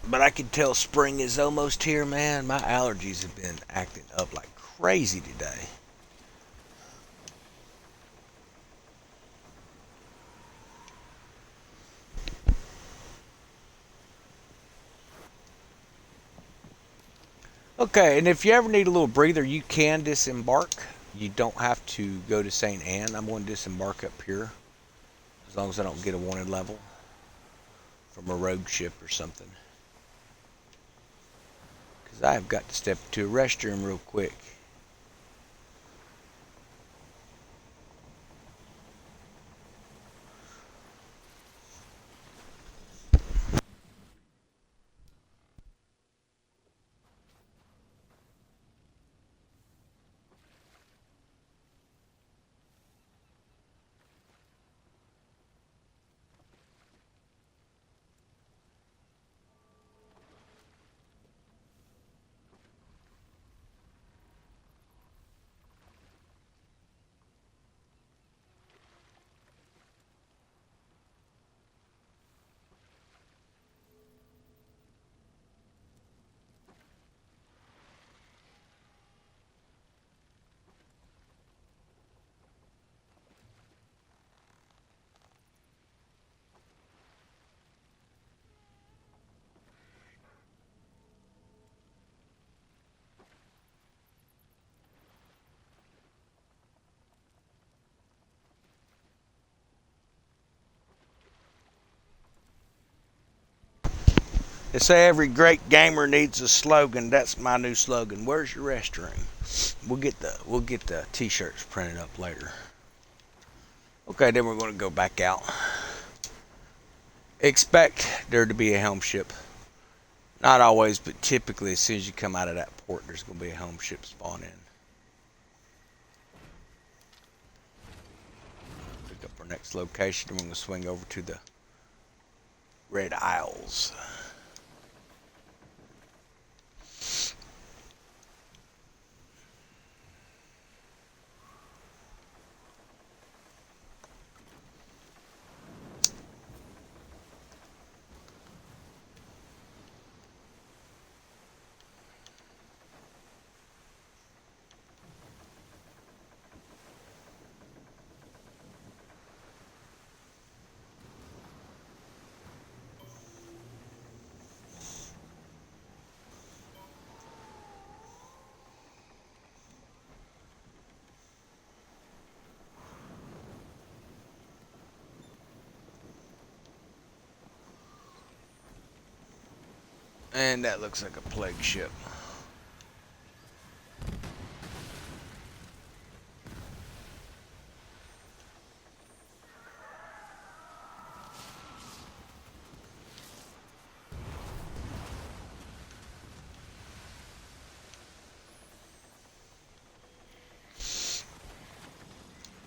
But I can tell spring is almost here, man. My allergies have been acting up like crazy today. Okay, and if you ever need a little breather, you can disembark. You don't have to go to St. Anne. I'm going to disembark up here, as long as I don't get a wanted level from a rogue ship or something. Because I have got to step to a restroom real quick. They say every great gamer needs a slogan. That's my new slogan. Where's your restroom? We'll get the t-shirts printed up later. Okay, then we're going to go back out. Expect there to be a helm ship. Not always, but typically as soon as you come out of that port, there's going to be a helm ship spawn in. Pick up our next location, and we're going to swing over to the Red Isles. And that looks like a plague ship.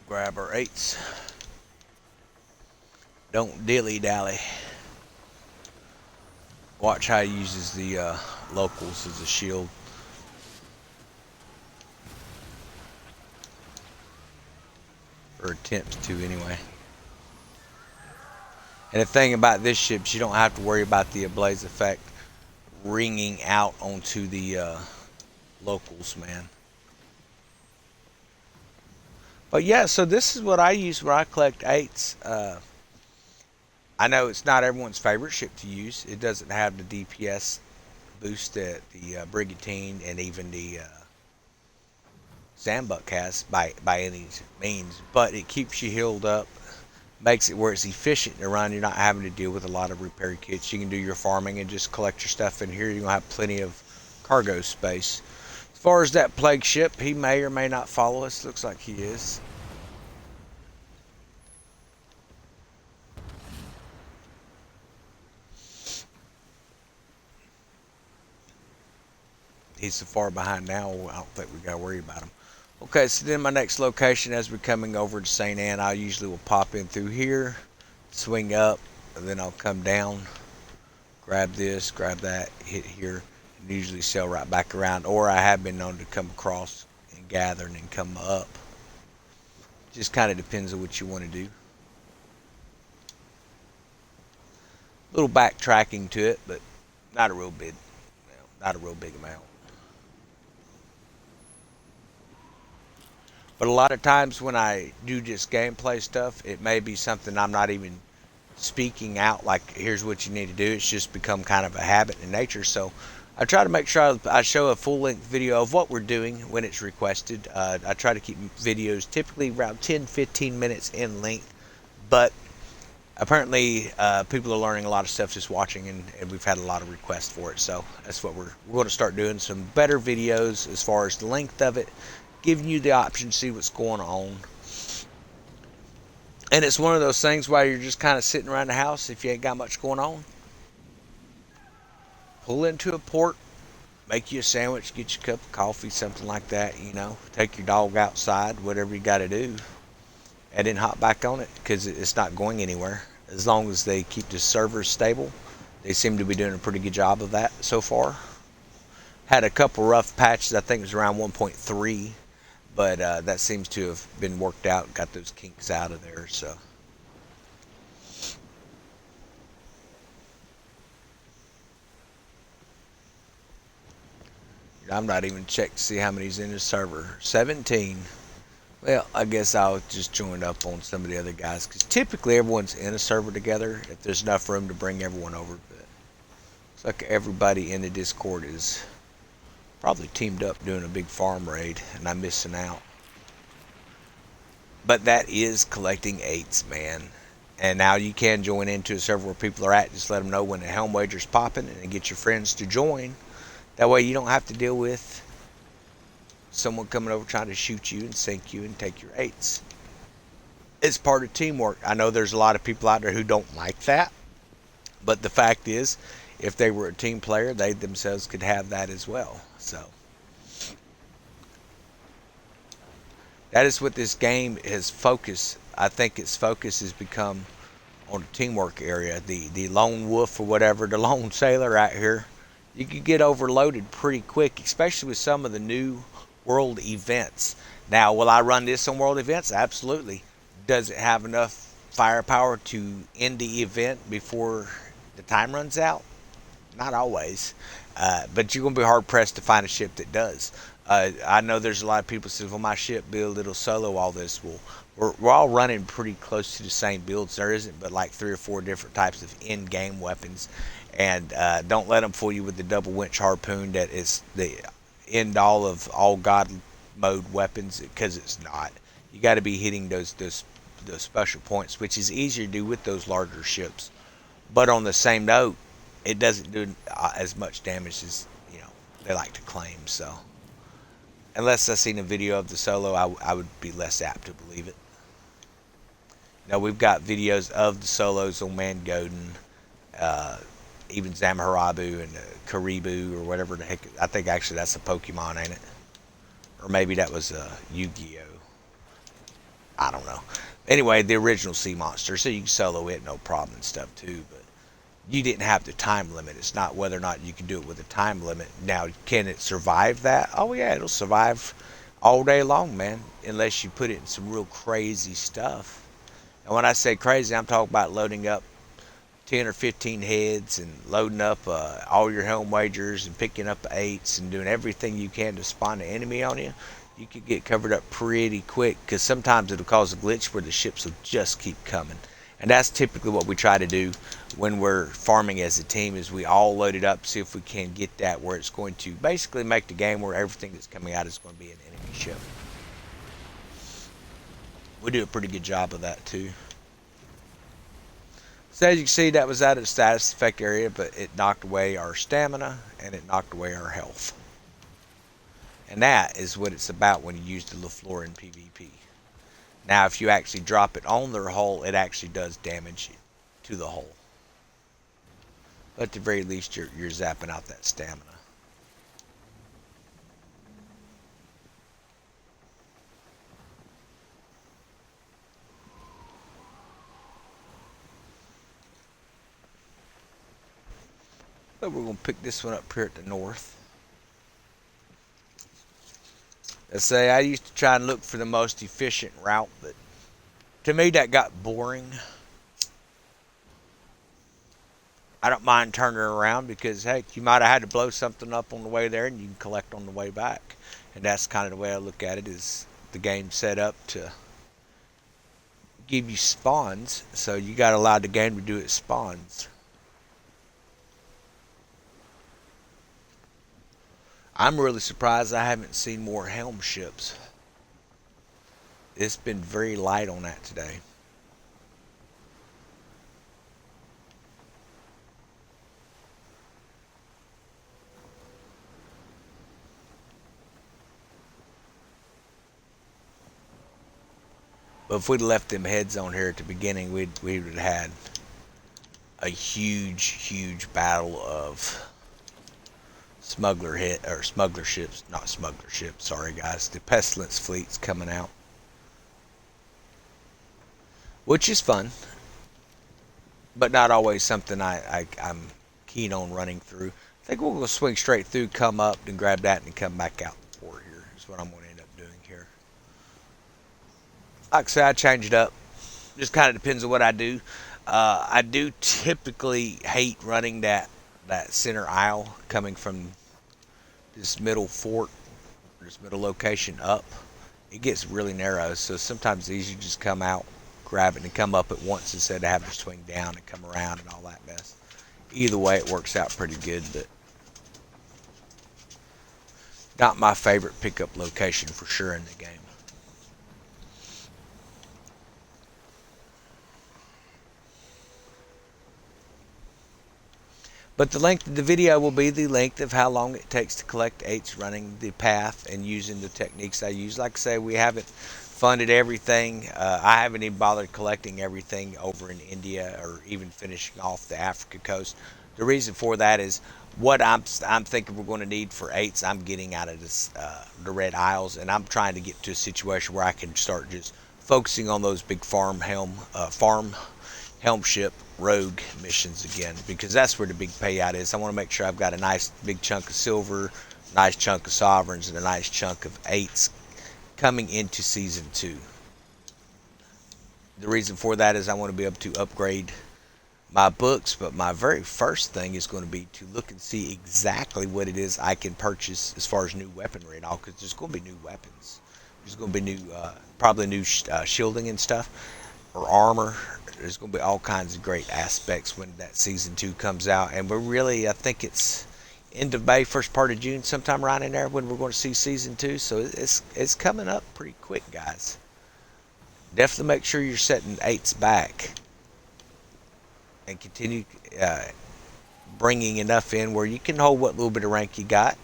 Grab our 8s. Don't dilly-dally. Watch how he uses the locals as a shield. Or attempts to, anyway. And the thing about this ship is you don't have to worry about the ablaze effect ringing out onto the locals, man. But yeah, so this is what I use when I collect 8s. I know it's not everyone's favorite ship to use. It doesn't have the DPS boost that the Brigantine and even the Sandb has by any means, but it keeps you healed up, makes it where it's efficient to run. You're not having to deal with a lot of repair kits. You can do your farming and just collect your stuff in here. You're going to have plenty of cargo space. As far as that plague ship, he may or may not follow us. Looks like he is. He's so far behind now, I don't think we got to worry about him. Okay, so then my next location, as we're coming over to St. Anne, I usually will pop in through here, swing up, and then I'll come down, grab this, grab that, hit here, and usually sail right back around. Or I have been known to come across and gather and then come up. Just kind of depends on what you want to do. A little backtracking to it, but not a real big, not a real big amount. But a lot of times when I do just gameplay stuff, it may be something I'm not even speaking out like, here's what you need to do. It's just become kind of a habit in nature. So I try to make sure I show a full-length video of what we're doing when it's requested. I try to keep videos typically around 10-15 minutes in length, but apparently people are learning a lot of stuff just watching, and we've had a lot of requests for it. So that's what we're going to start doing, some better videos as far as the length of it, giving you the option to see what's going on. And it's one of those things while you're just kind of sitting around the house, if you ain't got much going on, pull into a port, make you a sandwich, get you a cup of coffee, something like that, you know, take your dog outside, whatever you got to do, and then hop back on it, because it's not going anywhere. As long as they keep the servers stable, they seem to be doing a pretty good job of that so far. Had a couple rough patches, I think it was around 1.3, but that seems to have been worked out, got those kinks out of there, so. I'm not even checked to see how many's in the server. 17. Well, I guess I'll just join up on some of the other guys, because typically everyone's in a server together if there's enough room to bring everyone over. But it's like everybody in the Discord is probably teamed up doing a big farm raid, and I'm missing out. But that is collecting 8s, man. And now you can join into a server where people are at. Just let them know when the Helm wager's popping, and get your friends to join. That way you don't have to deal with someone coming over trying to shoot you and sink you and take your 8s. It's part of teamwork. I know there's a lot of people out there who don't like that, but the fact is, if they were a team player, they themselves could have that as well. So that is what this game is focused. I think its focus has become on the teamwork area. The lone wolf or whatever, the lone sailor out here, you could get overloaded pretty quick, especially with some of the new world events. Now, will I run this on world events? Absolutely. Does it have enough firepower to end the event before the time runs out? Not always. But you're going to be hard pressed to find a ship that does. I know there's a lot of people who say, well, my ship build, it'll solo all this. Well, we're all running pretty close to the same builds. There isn't but like 3 or 4 different types of in-game weapons. And don't let them fool you with the double winch harpoon that is the end all of all god mode weapons, because it's not. You got to be hitting those special points, which is easier to do with those larger ships. But on the same note, it doesn't do as much damage as, you know, they like to claim. So unless I've seen a video of the solo, I would be less apt to believe it. Now, we've got videos of the solos on Mangoden, even Zamharabu and Karibu or whatever the heck. I think actually that's a Pokemon, ain't it? Or maybe that was Yu-Gi-Oh! I don't know. Anyway, the original sea monster, so you can solo it no problem and stuff too, but you didn't have the time limit. It's not whether or not you can do it with a time limit. Now, can it survive that? Oh yeah, it'll survive all day long, man, unless you put it in some real crazy stuff. And when I say crazy, I'm talking about loading up 10 or 15 heads and loading up all your Helm wagers and picking up the 8s and doing everything you can to spawn an enemy on you. You could get covered up pretty quick, because sometimes it'll cause a glitch where the ships will just keep coming. And that's typically what we try to do when we're farming as a team, is we all load it up, see if we can get that where it's going to basically make the game where everything that's coming out is going to be an enemy ship. We do a pretty good job of that too. So as you can see, that was out of the status effect area, but it knocked away our stamina and it knocked away our health. And that is what it's about when you use the LaFleur in PvP. Now, if you actually drop it on their hull, it actually does damage to the hull. But at the very least, you're zapping out that stamina. But we're going to pick this one up here at the north. Let's say I used to try and look for the most efficient route, but to me that got boring. I don't mind turning around, because heck, you might have had to blow something up on the way there and you can collect on the way back. And that's kind of the way I look at it, is the game set up to give you spawns, so you got to allow the game to do its spawns. I'm really surprised I haven't seen more Helm ships. It's been very light on that today. But if we'd left them heads on here at the beginning, we would have had a huge battle of smuggler ships, not smuggler ships. Sorry guys, the pestilence fleets coming out, which is fun, but not always something I'm keen on running through. I think we'll go swing straight through, come up, and grab that, and come back out the port here. Is what I'm going to end up doing here. Like I said, I change it up. Just kind of depends on what I do. I do typically hate running that center aisle coming from this middle fort, this middle location up. It gets really narrow, so sometimes it's easier to just come out, grab it, and come up at once instead of having to swing down and come around and all that mess. Either way, it works out pretty good, but not my favorite pickup location for sure in the game. But the length of the video will be the length of how long it takes to collect 8s running the path and using the techniques I use. Like I say, we haven't funded everything. I haven't even bothered collecting everything over in India or even finishing off the Africa coast. The reason for that is what I'm thinking we're going to need for 8s. I'm getting out of this, the Red Isles, and I'm trying to get to a situation where I can start just focusing on those big farm helm ship rogue missions again, because that's where the big payout is. I want to make sure I've got a nice big chunk of silver, nice chunk of sovereigns, and a nice chunk of 8s coming into season 2. The reason for that is I want to be able to upgrade my books, but my very first thing is going to be to look and see exactly what it is I can purchase as far as new weaponry and all, because there's going to be new weapons. There's going to be new, probably new shielding and stuff, or armor. There's going to be all kinds of great aspects when that season 2 comes out, and we're really, I think it's end of May, first part of June, sometime right in there when we're going to see season 2. So it's coming up pretty quick, guys. Definitely make sure you're setting 8s back and continue bringing enough in where you can hold what little bit of rank you got.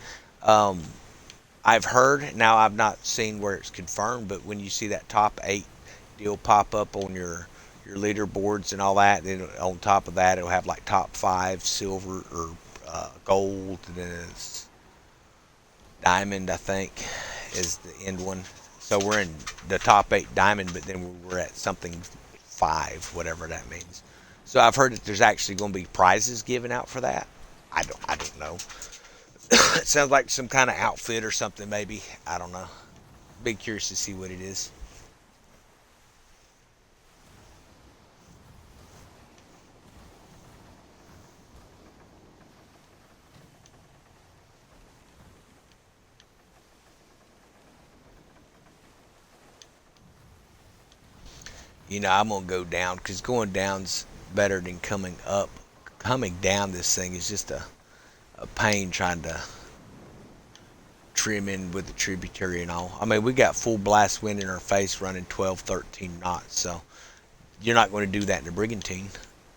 I've heard, now I've not seen where it's confirmed, but when you see that top 8 deal pop up on your leaderboards and all that, then on top of that it'll have like top 5 silver or gold, and then it's diamond, I think, is the end one. So we're in the top 8 diamond, but then we're at something 5, whatever that means. So I've heard that there's actually going to be prizes given out for that. I don't know. It sounds like some kind of outfit or something, maybe. I don't know. Be curious to see what it is. You know, I'm going to go down, because going down's better than coming up. Coming down this thing is just a pain trying to trim in with the tributary and all. I mean, we got full blast wind in our face running 12, 13 knots, so you're not going to do that in the brigantine.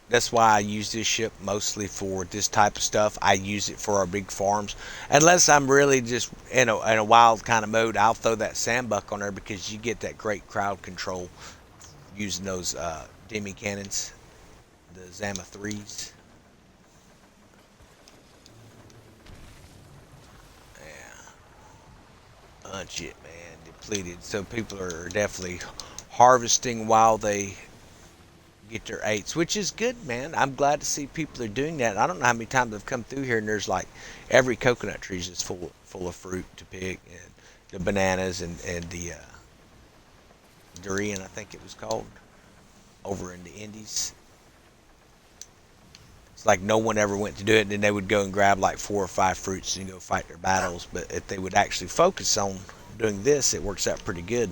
That's why I use this ship mostly for this type of stuff. I use it for our big farms. Unless I'm really just in a wild kind of mode, I'll throw that sandbuck on there, because you get that great crowd control using those demi cannons, the Zama 3s. Yeah, punch it, man. Depleted. So people are definitely harvesting while they get their 8s, which is good, man. I'm glad to see people are doing that. I don't know how many times I've come through here and there's like every coconut tree is just full of fruit to pick, and the bananas and the durian, I think it was called, over in the Indies. It's like no one ever went to do it, and then they would go and grab like 4 or 5 fruits and go fight their battles. But if they would actually focus on doing this, it works out pretty good.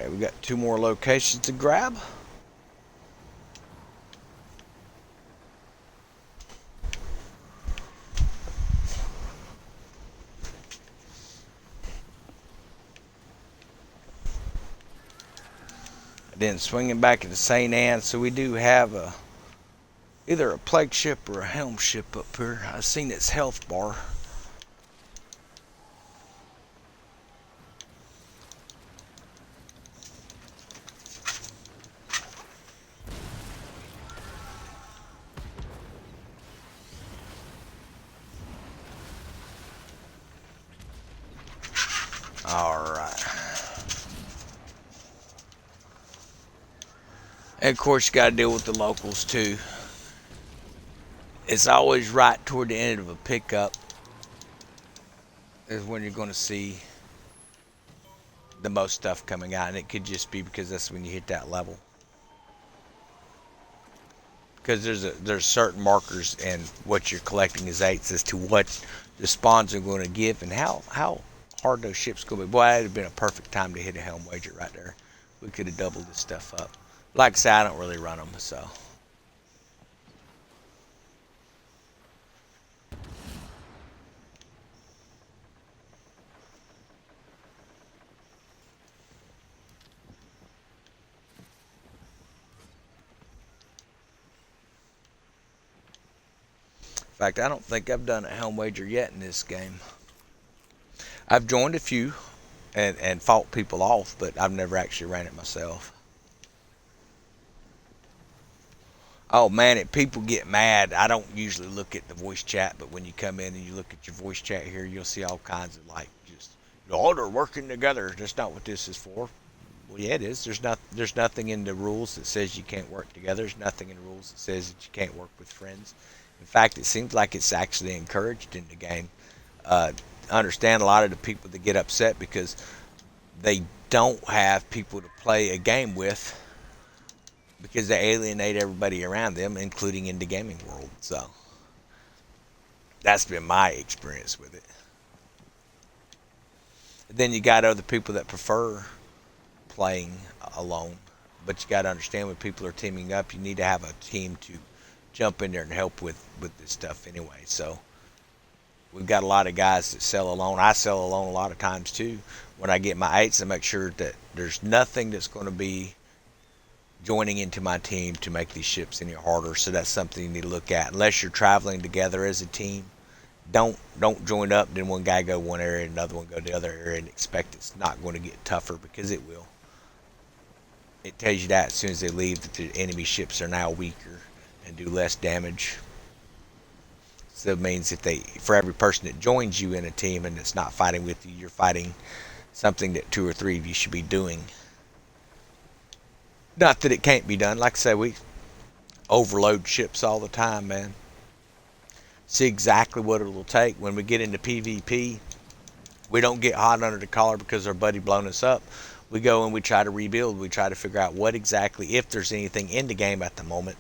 Okay, we got 2 more locations to grab. Then swinging back into St. Anne, so we do have either a Plag ship or a Helm ship up here. I've seen its health bar. Alright. And of course, you got to deal with the locals too. It's always right toward the end of a pickup is when you're going to see the most stuff coming out, and it could just be because that's when you hit that level. Because there's certain markers and what you're collecting is 8s as to what the spawns are going to give and how hard those ships going to be. Boy, that would have been a perfect time to hit a Helm wager right there. We could have doubled this stuff up. Like I said, I don't really run them, so. In fact, I don't think I've done a Helm wager yet in this game. I've joined a few and fought people off, but I've never actually ran it myself. Oh man, if people get mad, I don't usually look at the voice chat, but when you come in and you look at your voice chat here, you'll see all kinds of like just, oh, they're working together. That's not what this is for. Well, yeah, it is. There's nothing in the rules that says you can't work together. There's nothing in the rules that says that you can't work with friends. In fact, it seems like it's actually encouraged in the game. I understand a lot of the people that get upset because they don't have people to play a game with because they alienate everybody around them, including in the gaming world. So that's been my experience with it. Then you got other people that prefer playing alone, but you got to understand when people are teaming up, you need to have a team to jump in there and help with this stuff anyway. So we've got a lot of guys that sell alone. I sell alone a lot of times too. When I get my 8s, I make sure that there's nothing that's going to be joining into my team to make these ships any harder. So that's something you need to look at. Unless you're traveling together as a team, don't join up, then one guy go one area and another one go the other area and expect it's not going to get tougher, because it will. It tells you that as soon as they leave that the enemy ships are now weaker and do less damage. So it means for every person that joins you in a team and that's not fighting with you, you're fighting something that 2 or 3 of you should be doing. Not that it can't be done. Like I say, we overload ships all the time, man. See exactly what it'll take. When we get into PvP, we don't get hot under the collar because our buddy blown us up. We go and we try to rebuild. We try to figure out what exactly, if there's anything in the game at the moment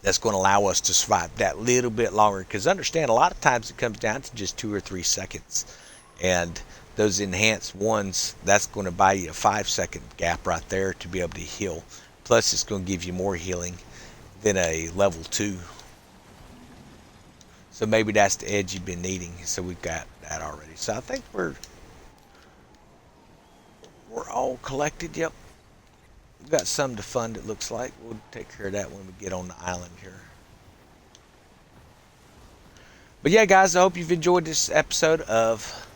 that's going to allow us to survive that little bit longer. Because understand, a lot of times it comes down to just 2 or 3 seconds. And those enhanced ones, that's going to buy you a 5-second gap right there to be able to heal. Plus, it's going to give you more healing than a level 2. So maybe that's the edge you've been needing. So we've got that already. So I think we're all collected. Yep. We've got some to fund, it looks like. We'll take care of that when we get on the island here. But yeah, guys, I hope you've enjoyed this episode of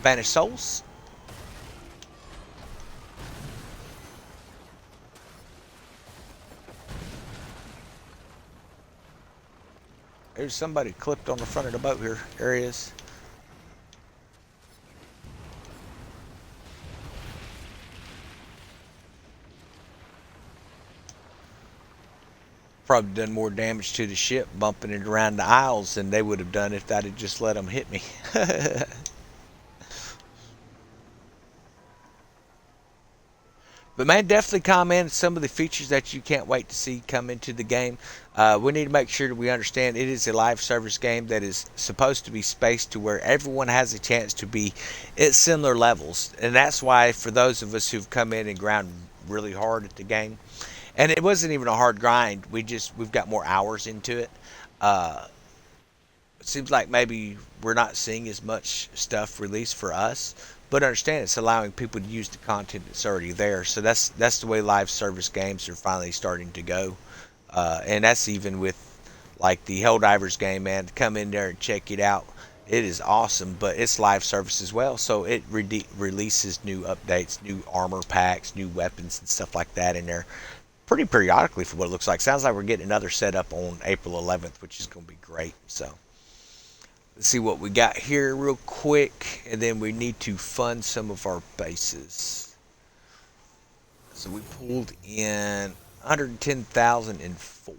Vanished Souls. There's somebody clipped on the front of the boat here. There he is. Probably done more damage to the ship bumping it around the aisles than they would have done if I'd have just let them hit me. But man, definitely comment some of the features that you can't wait to see come into the game. We need to make sure that we understand it is a live service game that is supposed to be spaced to where everyone has a chance to be at similar levels, and that's why for those of us who've come in and ground really hard at the game, and it wasn't even a hard grind. We've got more hours into it. Uh, it seems like maybe we're not seeing as much stuff released for us, but understand it's allowing people to use the content that's already there. So that's the way live service games are finally starting to go, and that's even with like the Helldivers game, man. To come in there and check it out, it is awesome. But it's live service as well, so it releases new updates, new armor packs, new weapons and stuff like that in there pretty periodically for what it looks like. Sounds like we're getting another setup on April 11th, which is going to be great. So let's see what we got here real quick, and then we need to fund some of our bases. So we pulled in 110,004.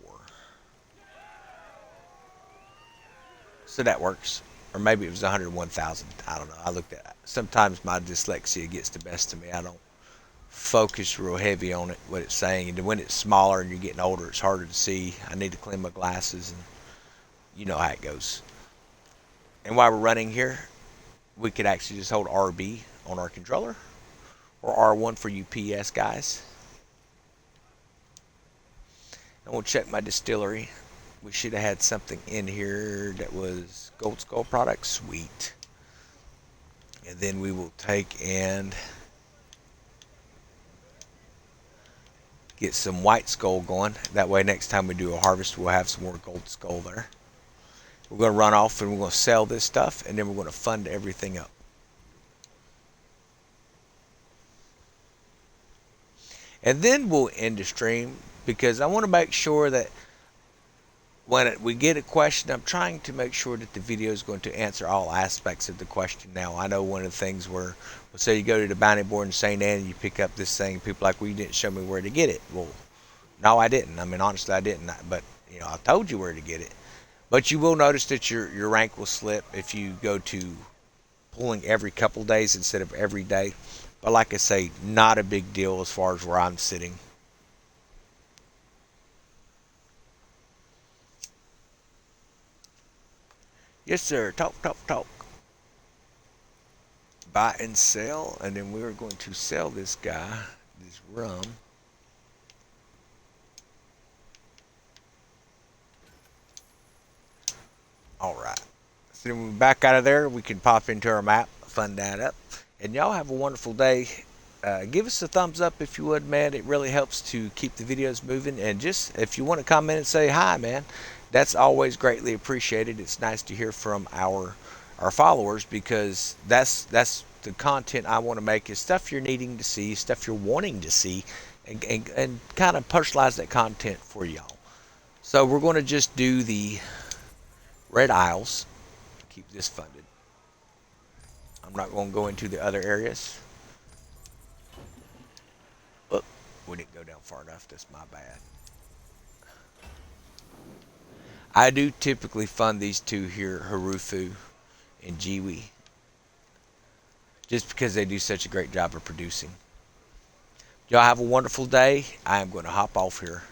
So that works. Or maybe it was 101,000. I don't know. I looked at it. Sometimes my dyslexia gets the best of me. I don't focus real heavy on it, what it's saying. And when it's smaller and you're getting older, it's harder to see. I need to clean my glasses, and you know how it goes. And while we're running here, we could actually just hold RB on our controller, or R1 for you PS guys. And we'll check my distillery. We should have had something in here that was Gold Skull product. Sweet. And then we will take and get some White Skull going. That way next time we do a harvest, we'll have some more Gold Skull there. We're going to run off and we're going to sell this stuff, and then we're going to fund everything up. And then we'll end the stream, because I want to make sure that when we get a question, I'm trying to make sure that the video is going to answer all aspects of the question. Now, I know one of the things where, let's say you go to the bounty board in St. Anne and you pick up this thing, people are like, well, you didn't show me where to get it. Well, no, I didn't. I mean, honestly, I didn't. But, you know, I told you where to get it. But you will notice that your rank will slip if you go to pulling every couple days instead of every day. But like I say, not a big deal as far as where I'm sitting. Yes, sir. Talk, talk, talk. Buy and sell. And then we're going to sell this guy, this rum. Alright. So then when we back out of there, we can pop into our map, fund that up. And y'all have a wonderful day. Give us a thumbs up if you would, man. It really helps to keep the videos moving. And just if you want to comment and say hi, man, that's always greatly appreciated. It's nice to hear from our followers, because that's the content I want to make, is stuff you're needing to see, stuff you're wanting to see, and kind of personalize that content for y'all. So we're going to just do the Red Isles. Keep this funded. I'm not going to go into the other areas. Oh, we didn't go down far enough. That's my bad. I do typically fund these two here, Harufu and Jiwi, just because they do such a great job of producing. Y'all have a wonderful day. I am going to hop off here.